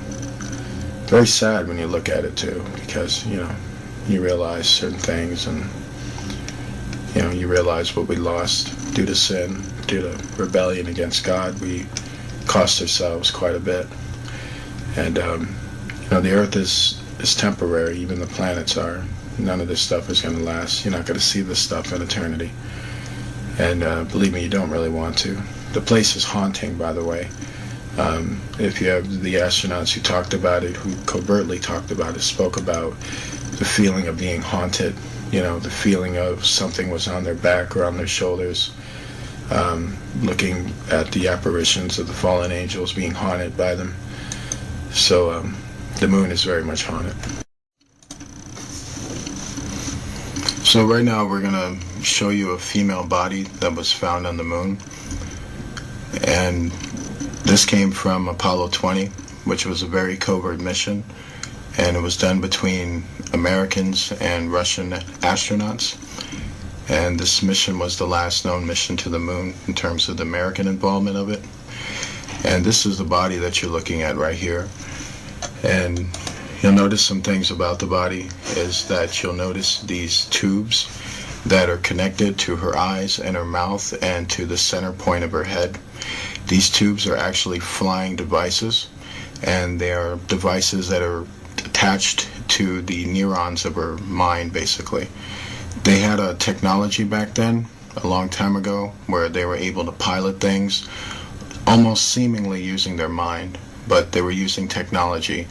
Very sad when you look at it too, because you know, you realize certain things, and you know, you realize what we lost due to sin, due to rebellion against God. We cost ourselves quite a bit. And you know, the earth is temporary. Even the planets are. None of this stuff is going to last. You're not going to see this stuff in eternity. And believe me, you don't really want to. The place is haunting, by the way. If you have the astronauts who talked about it, who covertly talked about it, spoke about the feeling of being haunted, you know, the feeling of something was on their back or on their shoulders, looking at the apparitions of the fallen angels being haunted by them. So the moon is very much haunted. So right now we're going to show you a female body that was found on the moon. And this came from Apollo 20, which was a very covert mission, and it was done between Americans and Russian astronauts. And this mission was the last known mission to the moon in terms of the American involvement of it. And this is the body that you're looking at right here. And you'll notice some things about the body is that you'll notice these tubes that are connected to her eyes and her mouth and to the center point of her head. These tubes are actually flying devices, and they are devices that are attached to the neurons of her mind, basically. They had a technology back then, a long time ago, where they were able to pilot things almost seemingly using their mind, but they were using technology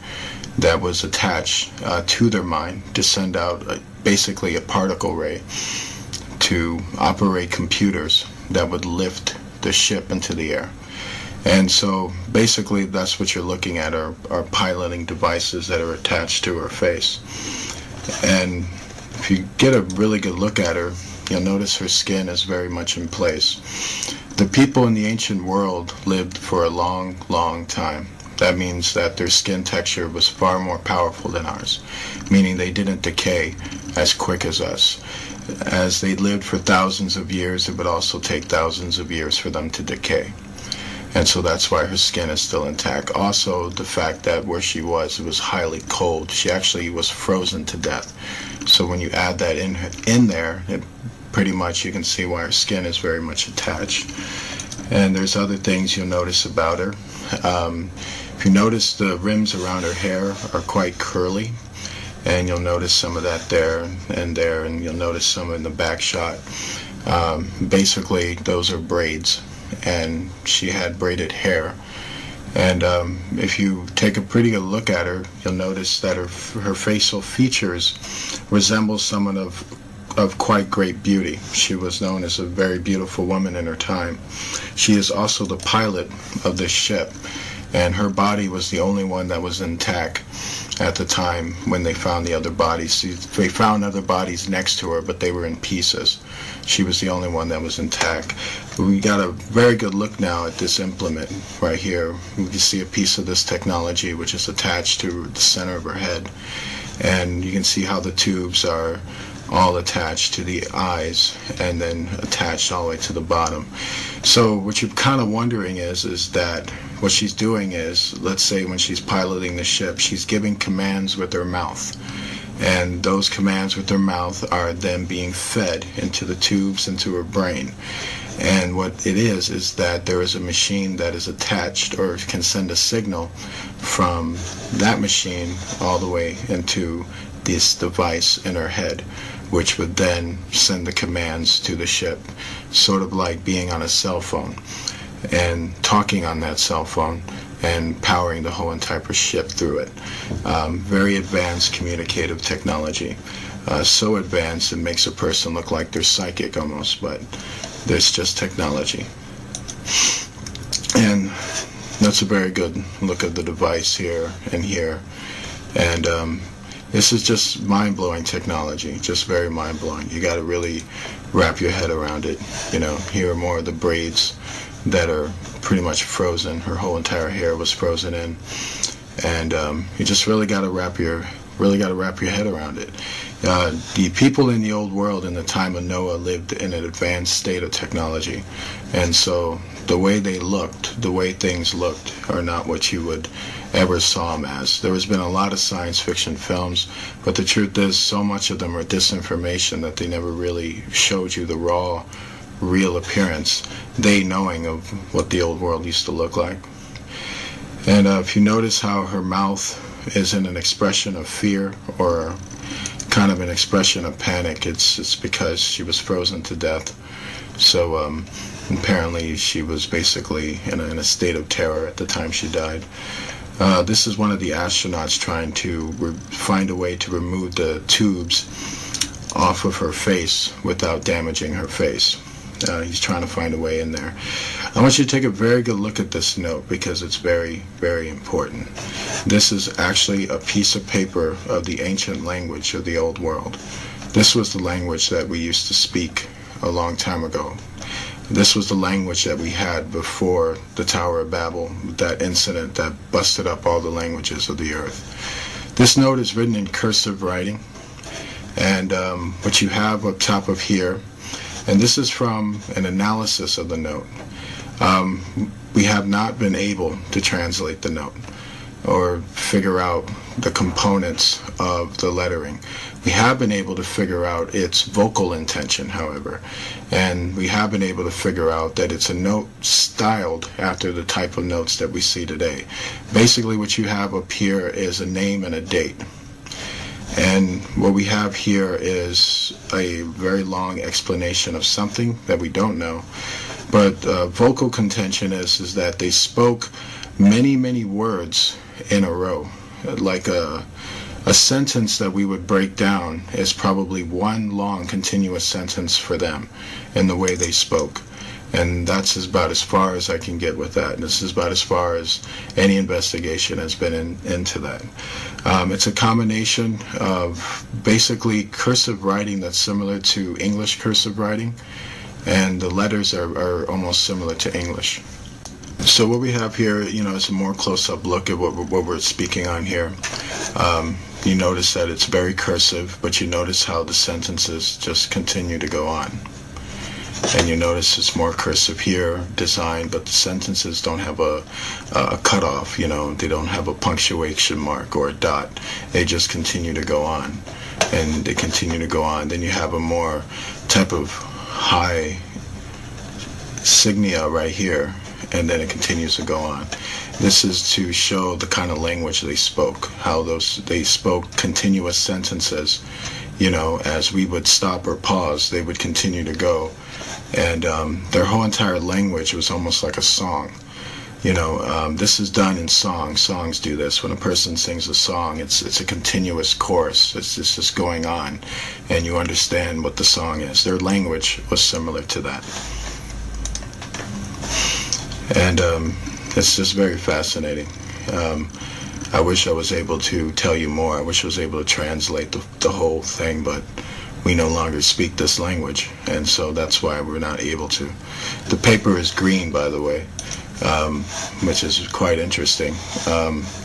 that was attached to their mind to send out basically a particle ray to operate computers that would lift the ship into the air. And so basically that's what you're looking at are piloting devices that are attached to her face. And if you get a really good look at her, you'll notice her skin is very much in place. The people in the ancient world lived for a long, long time. That means that their skin texture was far more powerful than ours, meaning they didn't decay as quick as us. As they lived for thousands of years, it would also take thousands of years for them to decay. And so that's why her skin is still intact. Also, the fact that where she was, it was highly cold. She actually was frozen to death. So when you add that in there, it pretty much you can see why her skin is very much attached. And there's other things you'll notice about her. If you notice, the rims around her hair are quite curly, and you'll notice some of that there, and you'll notice some in the back shot. Basically, those are braids, and she had braided hair. And if you take a pretty good look at her, you'll notice that her facial features resemble someone of quite great beauty. She was known as a very beautiful woman in her time. She is also the pilot of this ship. and her body was the only one that was intact at the time when they found the other bodies. They found other bodies next to her, but they were in pieces. She was the only one that was intact. We got a very good look now at this implement right here. We can see a piece of this technology which is attached to the center of her head, and you can see how the tubes are all attached to the eyes and then attached all the way to the bottom. So what you're kind of wondering is that what she's doing is, let's say when she's piloting the ship, she's giving commands with her mouth, and those commands with her mouth are then being fed into the tubes into her brain. And what it is that there is a machine that is attached or can send a signal from that machine all the way into this device in her head, which would then send the commands to the ship, sort of like being on a cell phone and talking on that cell phone and powering the whole entire ship through it. Very advanced communicative technology. So advanced it makes a person look like they're psychic almost, but there's just technology. And that's a very good look at the device here and here. And this is just mind-blowing technology, just very mind-blowing. You got to really wrap your head around it. You know, here are more of the braids that are pretty much frozen. Her whole entire hair was frozen in, and you just really got to wrap your head around it. The people in the old world in the time of Noah lived in an advanced state of technology, and so the way they looked, the way things looked, are not what you would ever saw them as. There has been a lot of science fiction films, but the truth is so much of them are disinformation that they never really showed you the raw, real appearance, they knowing of what the old world used to look like. And if you notice how her mouth is in an expression of fear or kind of an expression of panic, it's because she was frozen to death. So apparently she was basically in a state of terror at the time she died. This is one of the astronauts trying to find a way to remove the tubes off of her face without damaging her face. He's trying to find a way in there. I want you to take a very good look at this note because it's very, very important. This is actually a piece of paper of the ancient language of the old world. This was the language that we used to speak a long time ago. This was the language that we had before the Tower of Babel, that incident that busted up all the languages of the earth. This note is written in cursive writing, and what you have up top of here, and this is from an analysis of the note. We have not been able to translate the note or figure out the components of the lettering. We have been able to figure out its vocal intention, however, and we have been able to figure out that it's a note styled after the type of notes that we see today. Basically what you have up here is a name and a date. And what we have here is a very long explanation of something that we don't know. But vocal contention is that they spoke many, many words in a row. Like a sentence that we would break down is probably one long continuous sentence for them in the way they spoke. And that's about as far as I can get with that. And this is about as far as any investigation has been into that. It's a combination of basically cursive writing that's similar to English cursive writing, and the letters are almost similar to English. So what we have here, is a more close-up look at what we're speaking on here. You notice that it's very cursive, but you notice how the sentences just continue to go on. And you notice it's more cursive here, design, but the sentences don't have a cutoff, they don't have a punctuation mark or a dot. They just continue to go on, and they continue to go on. Then you have a more type of high signia right here, and then it continues to go on. This is to show the kind of language they spoke, how they spoke continuous sentences. As we would stop or pause, they would continue to go. And their whole entire language was almost like a song. This is done in songs. Songs do this. When a person sings a song, it's a continuous chorus. It's just going on, and you understand what the song is. Their language was similar to that. And it's just very fascinating. I wish I was able to tell you more. I wish I was able to translate the whole thing, but we no longer speak this language, and so that's why we're not able to. The paper is green, by the way, which is quite interesting.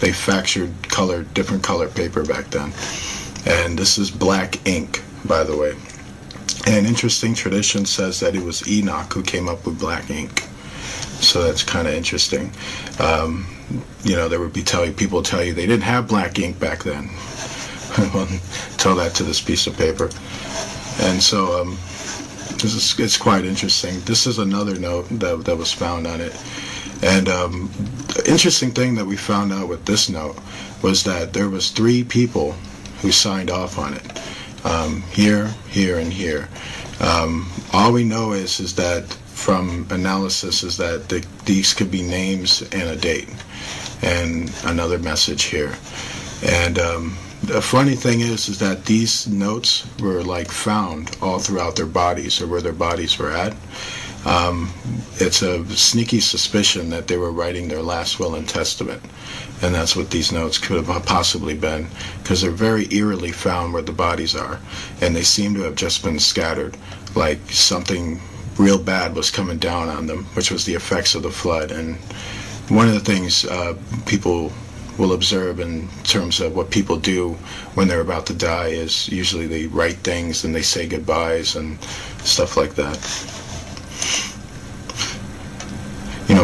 They factored different color paper back then, and this is black ink, by the way. And an interesting tradition says that it was Enoch who came up with black ink. So that's kind of interesting. There would be people tell you they didn't have black ink back then. Well, tell that to this piece of paper. And so it's quite interesting. This is another note that was found on it. And the interesting thing that we found out with this note was that there was 3 people who signed off on it. Here, here, and here. All we know is that from analysis is that these could be names and a date and another message here. And the funny thing is that these notes were found all throughout their bodies, or where their bodies were at. It's a sneaky suspicion that they were writing their last will and testament, and that's what these notes could have possibly been, because they're very eerily found where the bodies are, and they seem to have just been scattered, like something real bad was coming down on them, which was the effects of the flood. And one of the things people will observe in terms of what people do when they're about to die is usually they write things and they say goodbyes and stuff like that.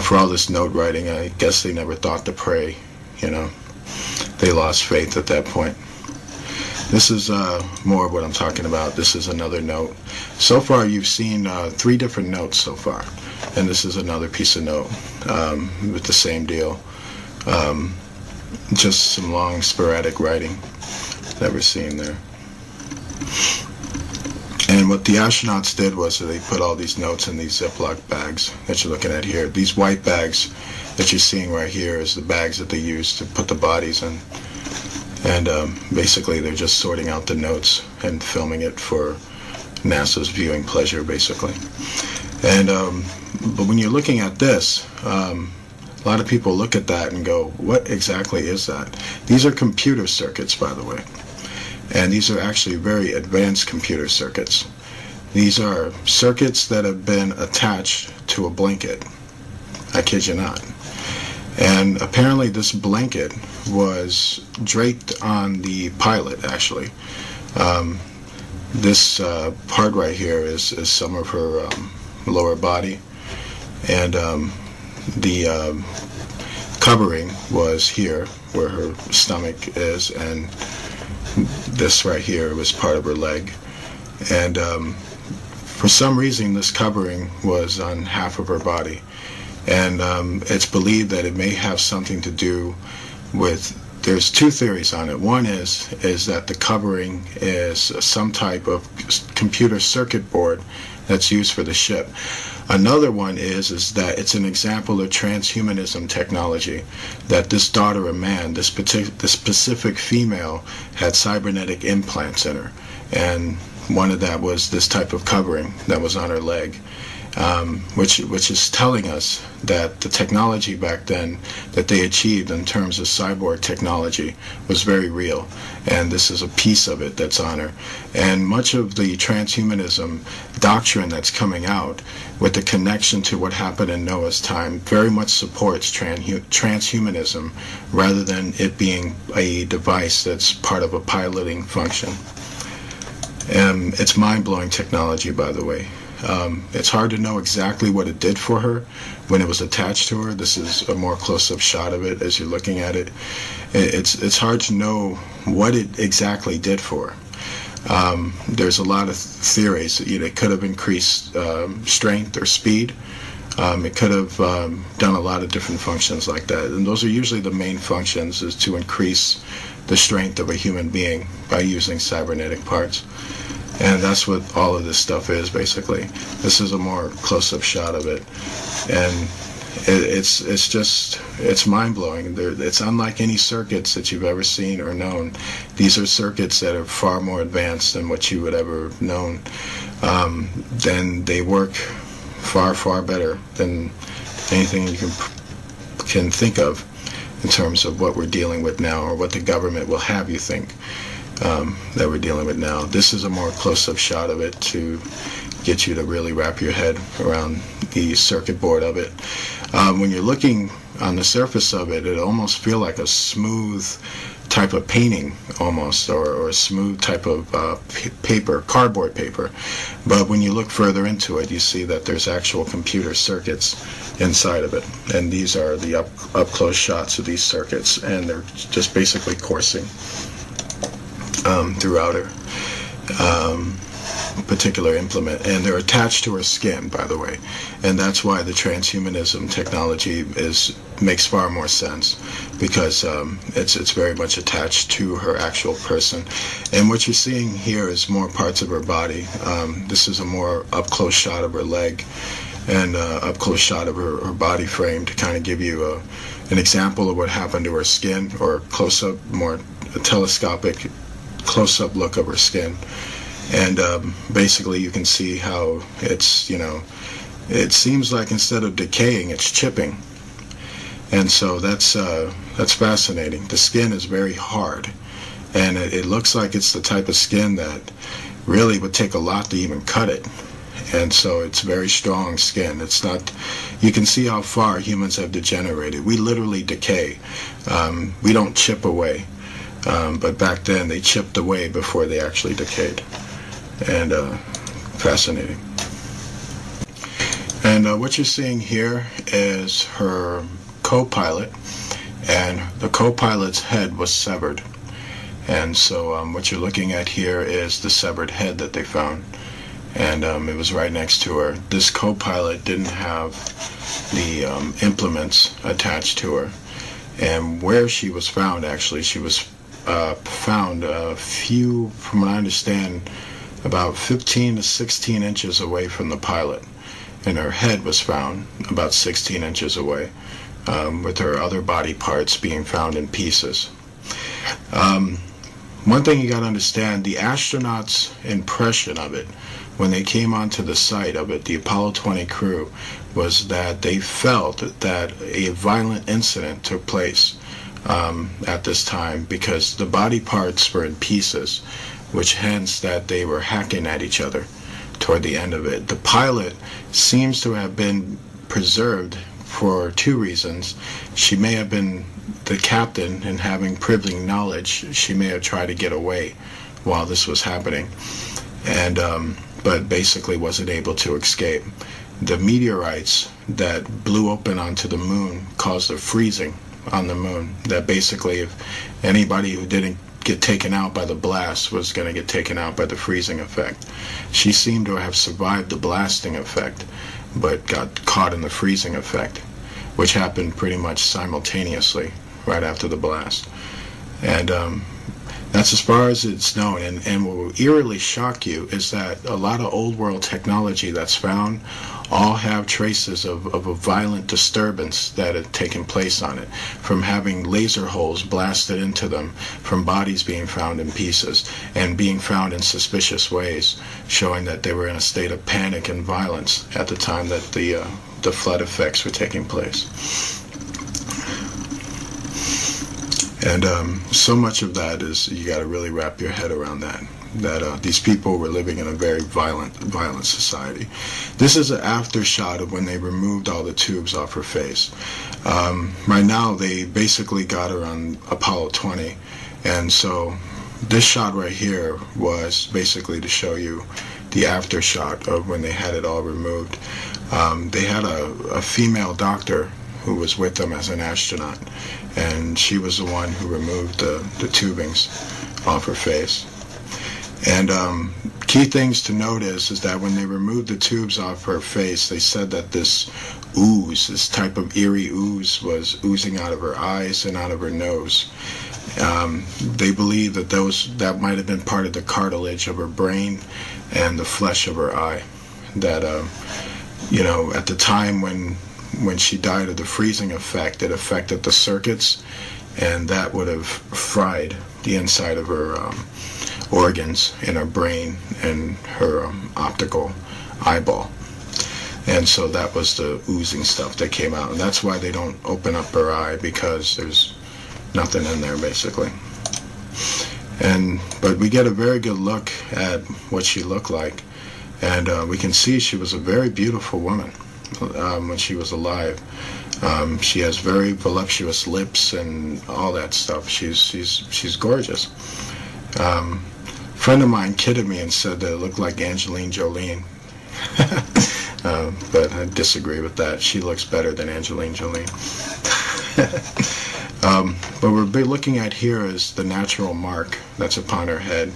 For all this note writing, I guess they never thought to pray. They lost faith at that point. This is more of what I'm talking about. This is another note. So far, you've seen 3 different notes so far, and this is another piece of note with the same deal. Just some long, sporadic writing that we're seeing there. And what the astronauts did was they put all these notes in these Ziploc bags that you're looking at here. These white bags that you're seeing right here is the bags that they use to put the bodies in. And basically they're just sorting out the notes and filming it for NASA's viewing pleasure, basically. And but when you're looking at this, a lot of people look at that and go, what exactly is that? These are computer circuits, by the way. And these are actually very advanced computer circuits. These are circuits that have been attached to a blanket. I kid you not. And apparently this blanket was draped on the pilot, actually. This part right here is some of her lower body. And the covering was here, where her stomach is, and this right here was part of her leg. And for some reason this covering was on half of her body, and it's believed that it may have something to do with, there's 2 theories on it. One is that the covering is some type of computer circuit board that's used for the ship. Another one is that it's an example of transhumanism technology, that this daughter of man, this specific female, had cybernetic implants in her, and one of that was this type of covering that was on her leg, which is telling us that the technology back then that they achieved in terms of cyborg technology was very real, and this is a piece of it that's on her. And much of the transhumanism doctrine that's coming out with the connection to what happened in Noah's time very much supports transhumanism, rather than it being a device that's part of a piloting function. It's mind-blowing technology, by the way. It's hard to know exactly what it did for her when it was attached to her. This is a more close-up shot of it as you're looking at it. It's hard to know what it exactly did for her. There's a lot of theories. It could have increased strength or speed. It could have done a lot of different functions like that. And those are usually the main functions, is to increase the strength of a human being by using cybernetic parts. And that's what all of this stuff is, basically. This is a more close-up shot of it. And it's mind-blowing. It's unlike any circuits that you've ever seen or known. These are circuits that are far more advanced than what you would ever have known. Then they work far, far better than anything you can can think of in terms of what we're dealing with now, or what the government will have you think that we're dealing with now. This is a more close-up shot of it to get you to really wrap your head around the circuit board of it. When you're looking on the surface of it, it almost feels like a smooth type of painting almost, or a smooth type of paper, cardboard paper. But when you look further into it, you see that there's actual computer circuits inside of it. And these are the up-close shots of these circuits, and they're just basically coursing throughout her particular implement, and they're attached to her skin, by the way, and that's why the transhumanism technology makes far more sense, because it's very much attached to her actual person. And what you're seeing here is more parts of her body. This is a more up-close shot of her leg, and up-close shot of her body frame, to kind of give you an example of what happened to her skin, or close-up, more telescopic close-up look of her skin. And basically you can see how it's, it seems like instead of decaying, it's chipping. And so that's fascinating. The skin is very hard, and it looks like it's the type of skin that really would take a lot to even cut it. And so it's very strong skin. It's not, you can see how far humans have degenerated. We literally decay. We don't chip away. But back then they chipped away before they actually decayed. And fascinating. And what you're seeing here is her co-pilot, and the co-pilot's head was severed. And so what you're looking at here is the severed head that they found, and it was right next to her. This co-pilot didn't have the implements attached to her, and where she was found, actually, she was found a few, from what I understand, about 15 to 16 inches away from the pilot, and her head was found about 16 inches away, with her other body parts being found in pieces. One thing you got to understand, the astronauts' impression of it when they came onto the site of it, the Apollo 20 crew, was that they felt that a violent incident took place at this time, because the body parts were in pieces, which hence that they were hacking at each other toward the end of it. The pilot seems to have been preserved for two reasons. She may have been the captain, and having privileged knowledge, she may have tried to get away while this was happening, and but basically wasn't able to escape. The meteorites that blew open onto the moon caused a freezing on the moon, that basically if anybody who didn't get taken out by the blast was going to get taken out by the freezing effect. She seemed to have survived the blasting effect, but got caught in the freezing effect, which happened pretty much simultaneously right after the blast. And that's as far as it's known. And what will eerily shock you is that a lot of old world technology that's found all have traces of a violent disturbance that had taken place on it, from having laser holes blasted into them, from bodies being found in pieces, and being found in suspicious ways, showing that they were in a state of panic and violence at the time that the flood effects were taking place. And so much of that is, you got to really wrap your head around that these people were living in a very violent society. This is an after shot of when they removed all the tubes off her face. Right now, they basically got her on Apollo 20, and so this shot right here was basically to show you the after shot of when they had it all removed. They had a female doctor who was with them as an astronaut, and she was the one who removed the tubings off her face. And key things to note is that when they removed the tubes off her face, they said that this ooze, this type of eerie ooze, was oozing out of her eyes and out of her nose. They believe that that might have been part of the cartilage of her brain and the flesh of her eye. That at the time when she died of the freezing effect, it affected the circuits, and that would have fried the inside of her organs in her brain and her optical eyeball. And so that was the oozing stuff that came out. And that's why they don't open up her eye, because there's nothing in there, basically. But we get a very good look at what she looked like. And we can see she was a very beautiful woman when she was alive. She has very voluptuous lips and all that stuff. She's gorgeous. A friend of mine kidded me and said that it looked like Angelina Jolie. But I disagree with that. She looks better than Angelina Jolie. What we're looking at here is the natural mark that's upon her head.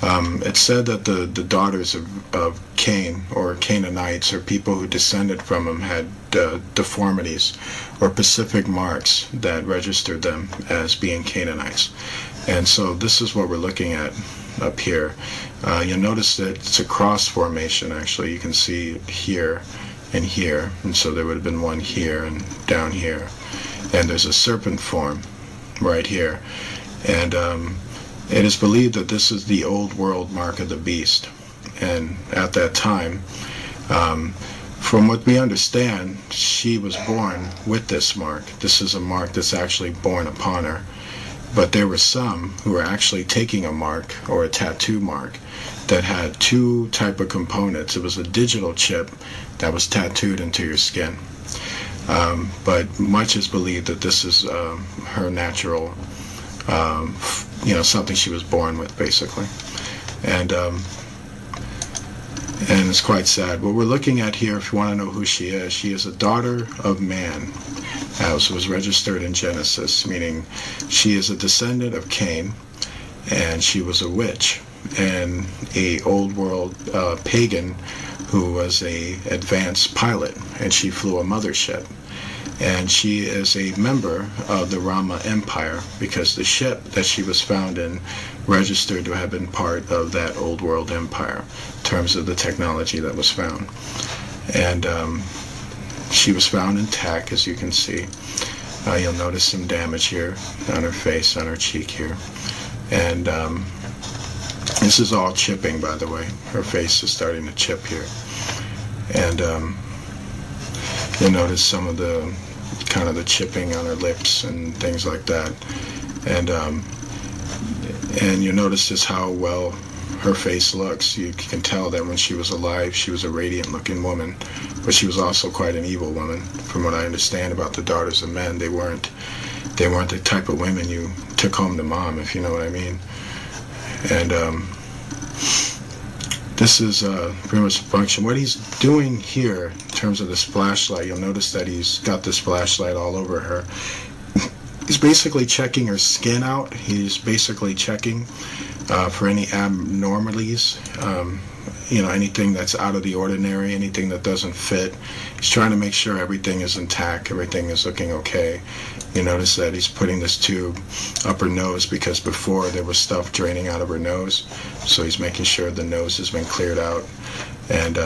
It's said that the daughters of Cain, or Canaanites, or people who descended from him, had deformities or specific marks that registered them as being Canaanites. And so this is what we're looking at up here. You'll notice that it's a cross formation, actually. You can see here and here, and so there would have been one here and down here. And there's a serpent form right here. And it is believed that this is the old world mark of the beast. And at that time, from what we understand, she was born with this mark. This is a mark that's actually born upon her. But there were some who were actually taking a mark, or a tattoo mark, that had two type of components. It was a digital chip that was tattooed into your skin. But much is believed that this is her natural, something she was born with, basically. And it's quite sad. What we're looking at here, if you want to know who she is a daughter of man, as was registered in Genesis, meaning she is a descendant of Cain, and she was a witch, and a old world pagan who was a advanced pilot, and she flew a mothership. And she is a member of the Rama Empire, because the ship that she was found in registered to have been part of that old world empire in terms of the technology that was found. And she was found intact, as you can see. You'll notice some damage here on her face, on her cheek here. And this is all chipping, by the way. Her face is starting to chip here. And you'll notice some of the kind of the chipping on her lips and things like that. And you notice just how well her face looks. You can tell that when she was alive, she was a radiant looking woman, but she was also quite an evil woman. From what I understand about the daughters of men, they weren't the type of women you took home to mom, if you know what I mean. And this is pretty much the function. What he's doing here in terms of this flashlight, you'll notice that he's got this flashlight all over her. He's basically checking her skin out. He's basically checking for any abnormalities, anything that's out of the ordinary, anything that doesn't fit. He's trying to make sure everything is intact, everything is looking okay. You notice that he's putting this tube up her nose, because before there was stuff draining out of her nose. So he's making sure the nose has been cleared out, and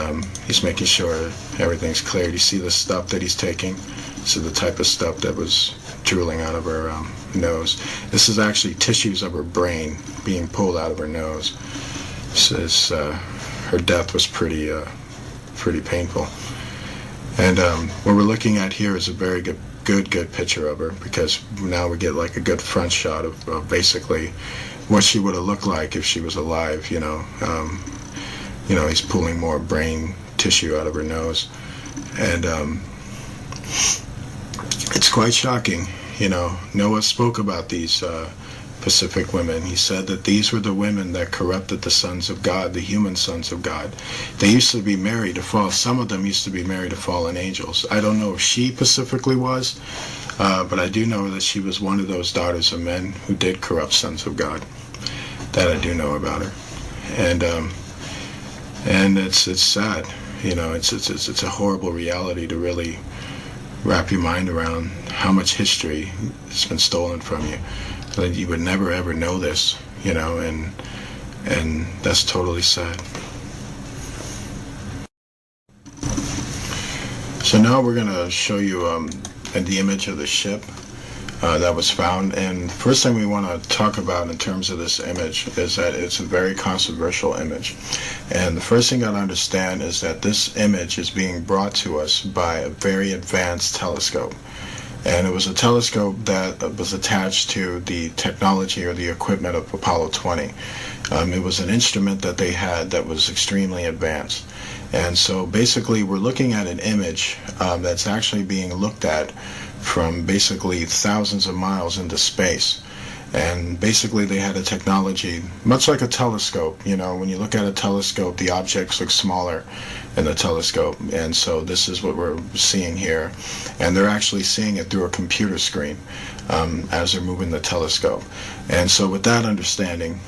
he's making sure everything's cleared. You see the stuff that he's taking? So the type of stuff that was drooling out of her nose. This is actually tissues of her brain being pulled out of her nose. Says her death was pretty painful. And what we're looking at here is a very good picture of her, because now we get like a good front shot of basically what she would have looked like if she was alive. He's pulling more brain tissue out of her nose, and it's quite shocking. Noah spoke about these Pacific women. He said that these were the women that corrupted the sons of God, the human sons of God. They used to be married to some of them used to be married to fallen angels. I don't know if she specifically was, but I do know that she was one of those daughters of men who did corrupt sons of God. That I do know about her. And it's sad. It's a horrible reality to really wrap your mind around how much history has been stolen from you. That you would never ever know this, and that's totally sad. So now we're going to show you the image of the ship. that was found. And first thing we want to talk about in terms of this image is that it's a very controversial image. And the first thing you got to understand is that this image is being brought to us by a very advanced telescope. And it was a telescope that was attached to the technology or the equipment of Apollo 20. It was an instrument that they had that was extremely advanced. And so basically we're looking at an image that's actually being looked at from basically thousands of miles into space. And basically they had a technology, much like a telescope. You know, when you look at a telescope, the objects look smaller in the telescope. And so this is what we're seeing here. And they're actually seeing it through a computer screen as they're moving the telescope. And so with that understanding,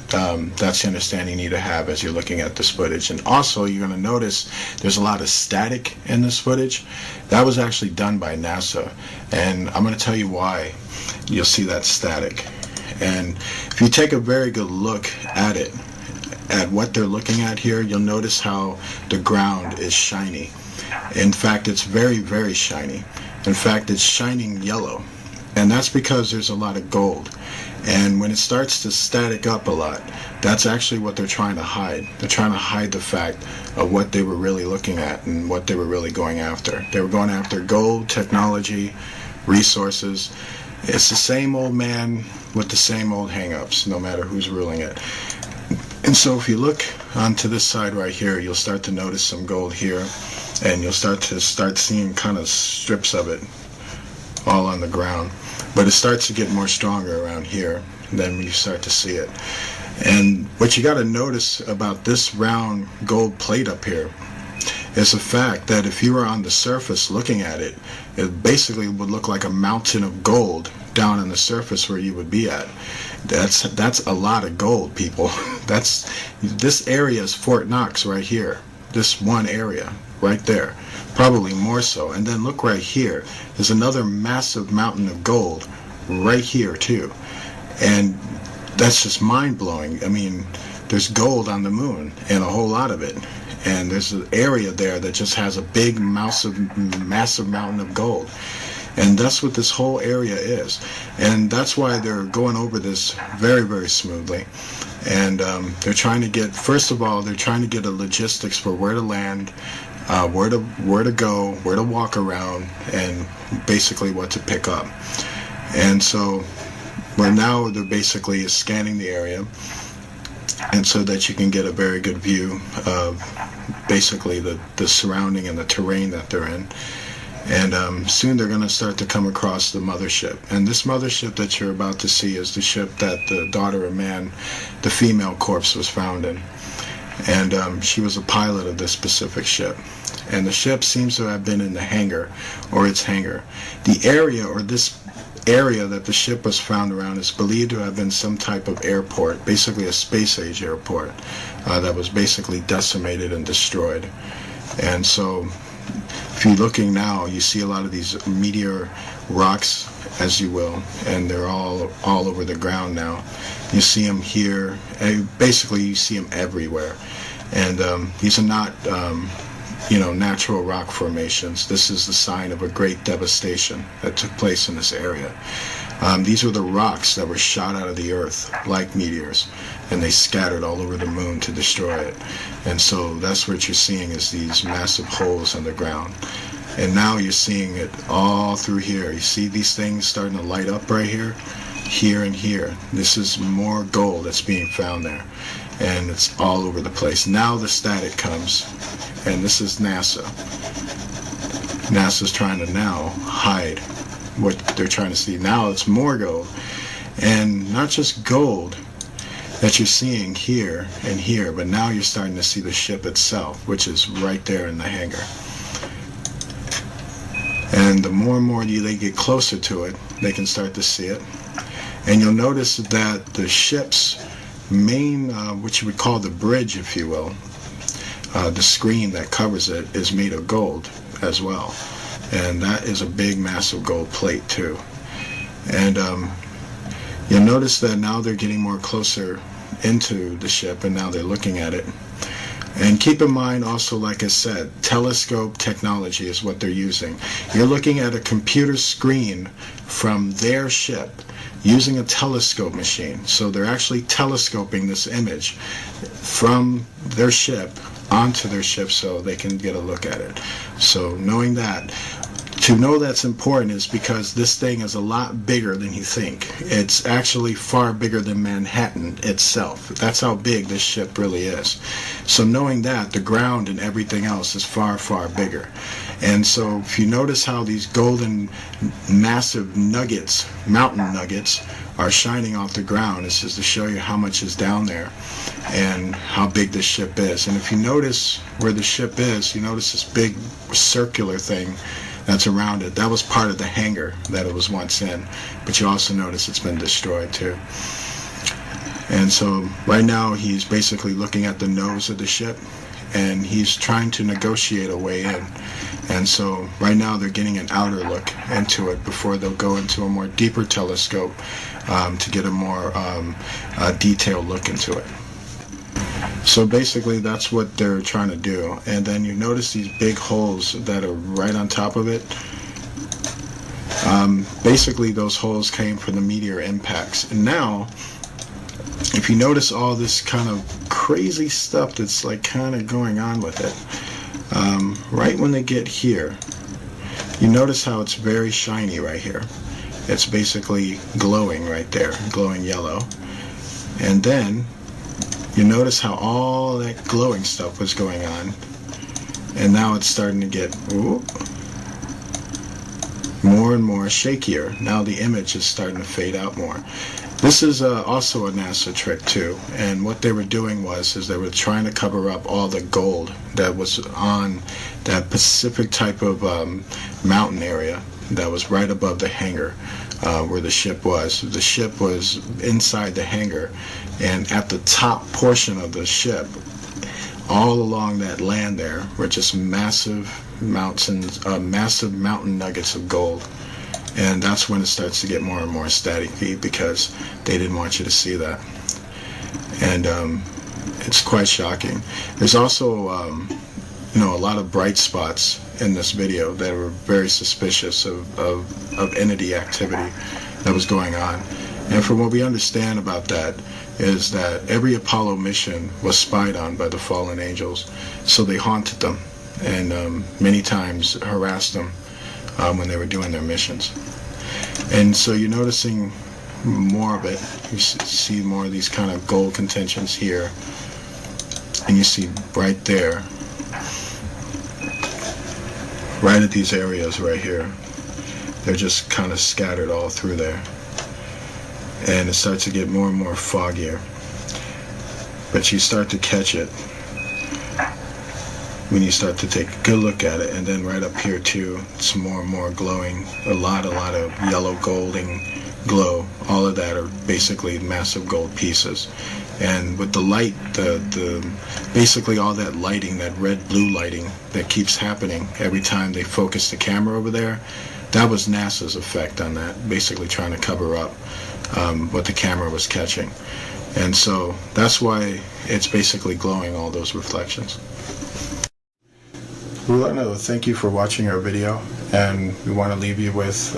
that's the understanding you need to have as you're looking at this footage. And also you're going to notice there's a lot of static in this footage. That was actually done by NASA, and I'm going to tell you why you'll see that static. And if you take a very good look at it, at what they're looking at here, you'll notice how the ground is shiny. In fact, it's very, very shiny. In fact, it's shining yellow, and that's because there's a lot of gold. And when it starts to static up a lot, that's actually what they're trying to hide. They're trying to hide the fact of what they were really looking at and what they were really going after. They were going after gold, technology, resources. It's the same old man with the same old hang-ups, no matter who's ruling it. And so if you look onto this side right here, you'll start to notice some gold here, and you'll start seeing kind of strips of it all on the ground. But it starts to get more stronger around here, and then when you start to see it. And what you got to notice about this round gold plate up here is the fact that if you were on the surface looking at it, it basically would look like a mountain of gold down on the surface where you would be at. That's a lot of gold, people. This area is Fort Knox right here. This one area right there. Probably more so. And then look right here. There's another massive mountain of gold right here too. And that's just mind-blowing. I mean, there's gold on the moon, and a whole lot of it. And there's an area there that just has a big massive mountain of gold. And that's what this whole area is. And that's why they're going over this very, very smoothly. And they're trying to get, first of all, they're trying to get a logistics for where to land, where to go, where to walk around, and basically what to pick up. And so where now they're basically scanning the area, and so that you can get a very good view of basically the surrounding and the terrain that they're in. And soon they're going to start to come across the mothership. And this mothership that you're about to see is the ship that the daughter of man, the female corpse, was found in. And she was a pilot of this specific ship. And the ship seems to have been in the hangar, or its hangar. The area, or this area that the ship was found around, is believed to have been some type of airport, basically a space-age airport, that was basically decimated and destroyed. And so if you're looking now, you see a lot of these meteor rocks, as you will, and they're all over the ground now. You see them here, basically you see them everywhere. And these are not natural rock formations. This is the sign of a great devastation that took place in this area. These were the rocks that were shot out of the earth like meteors, and they scattered all over the moon to destroy it. And so that's what you're seeing, is these massive holes in the ground. And now you're seeing it all through here. You see these things starting to light up right here, here and here. This is more gold that's being found there. And it's all over the place. Now the static comes, and this is NASA. NASA's trying to now hide what they're trying to see. Now it's more gold. And not just gold that you're seeing here and here, but now you're starting to see the ship itself, which is right there in the hangar. And the more and more they get closer to it, they can start to see it. And you'll notice that the ship's main, what you would call the bridge, if you will, the screen that covers it, is made of gold as well. And that is a big, massive gold plate too. And you'll notice that now they're getting more closer into the ship, and now they're looking at it. And keep in mind also, like I said, telescope technology is what they're using. You're looking at a computer screen from their ship using a telescope machine. So they're actually telescoping this image from their ship onto their ship so they can get a look at it. So knowing that, to know that's important is because this thing is a lot bigger than you think. It's actually far bigger than Manhattan itself. That's how big this ship really is. So knowing that, the ground and everything else is far, far bigger. And so if you notice how these golden massive nuggets, mountain nuggets, are shining off the ground, it's just to show you how much is down there and how big this ship is. And if you notice where the ship is, you notice this big circular thing that's around it. That was part of the hangar that it was once in, but you also notice it's been destroyed too. And so right now he's basically looking at the nose of the ship and he's trying to negotiate a way in. And so right now they're getting an outer look into it before they'll go into a more deeper telescope to get a more detailed look into it. So basically that's what they're trying to do. And then you notice these big holes that are right on top of it. Basically those holes came from the meteor impacts. And now, if you notice all this kind of crazy stuff that's like kind of going on with it, right when they get here, you notice how it's very shiny right here. It's basically glowing right there, glowing yellow. And then you notice how all that glowing stuff was going on, and now it's starting to get more and more shakier. Now the image is starting to fade out more. This is also a NASA trick too, and what they were doing is they were trying to cover up all the gold that was on that Pacific type of mountain area that was right above the hangar where the ship was. The ship was inside the hangar, and at the top portion of the ship, all along that land there, were just massive mountains, massive mountain nuggets of gold. And that's when it starts to get more and more staticky because they didn't want you to see that. And it's quite shocking. There's also a lot of bright spots in this video that were very suspicious of entity activity that was going on. And from what we understand about that is that every Apollo mission was spied on by the fallen angels, so they haunted them and many times harassed them when they were doing their missions. And so you're noticing more of it. You see more of these kind of gold contentions here, and you see right there, right at these areas right here, they're just kind of scattered all through there, and it starts to get more and more foggier, but you start to catch it when you start to take a good look at it. And then right up here too, it's more and more glowing, a lot of yellow golding glow. All of that are basically massive gold pieces. And with the light, basically all that lighting, that red-blue lighting that keeps happening every time they focus the camera over there, that was NASA's effect on that, basically trying to cover up what the camera was catching. And so that's why it's basically glowing all those reflections. We want to thank you for watching our video, and we want to leave you with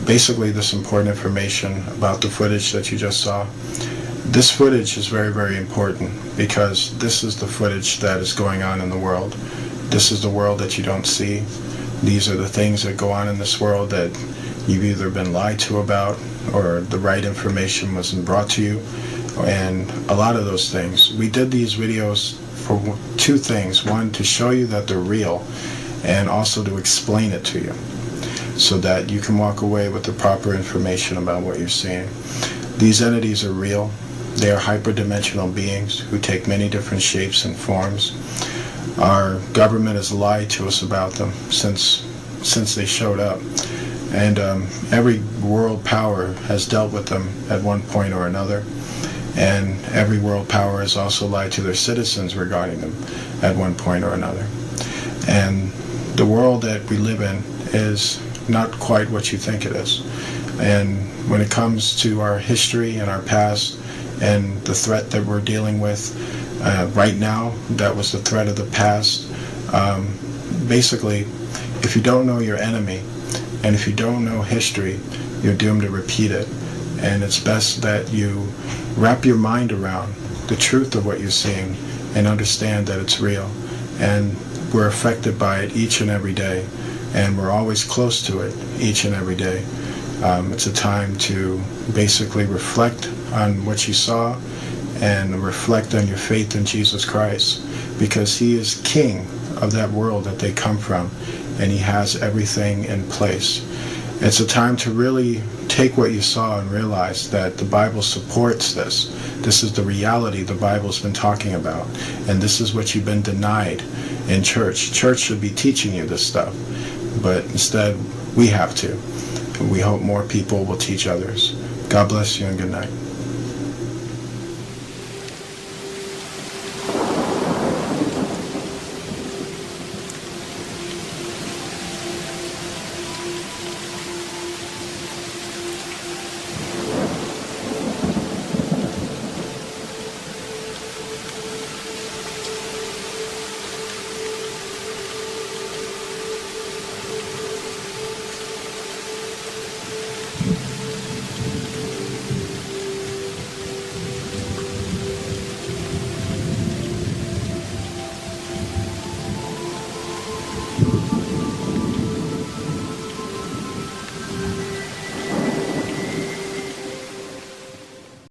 basically this important information about the footage that you just saw. This footage is very, very important because this is the footage that is going on in the world. This is the world that you don't see. These are the things that go on in this world that you've either been lied to about or the right information wasn't brought to you, and a lot of those things. We did these videos for two things. One, to show you that they're real, and also to explain it to you so that you can walk away with the proper information about what you're seeing. These entities are real. They are hyperdimensional beings who take many different shapes and forms. Our government has lied to us about them since they showed up, and every world power has dealt with them at one point or another. And every world power has also lied to their citizens regarding them at one point or another. And the world that we live in is not quite what you think it is. And when it comes to our history and our past and the threat that we're dealing with, Right now, that was the threat of the past. Basically, if you don't know your enemy, and if you don't know history, you're doomed to repeat it. And it's best that you wrap your mind around the truth of what you're seeing and understand that it's real. And we're affected by it each and every day, and we're always close to it each and every day. It's a time to basically reflect on what you saw and reflect on your faith in Jesus Christ, because he is king of that world that they come from, and he has everything in place. It's a time to really take what you saw and realize that the Bible supports this. This is the reality the Bible's been talking about, and this is what you've been denied in church. Church should be teaching you this stuff, but instead we have to. We hope more people will teach others. God bless you and good night.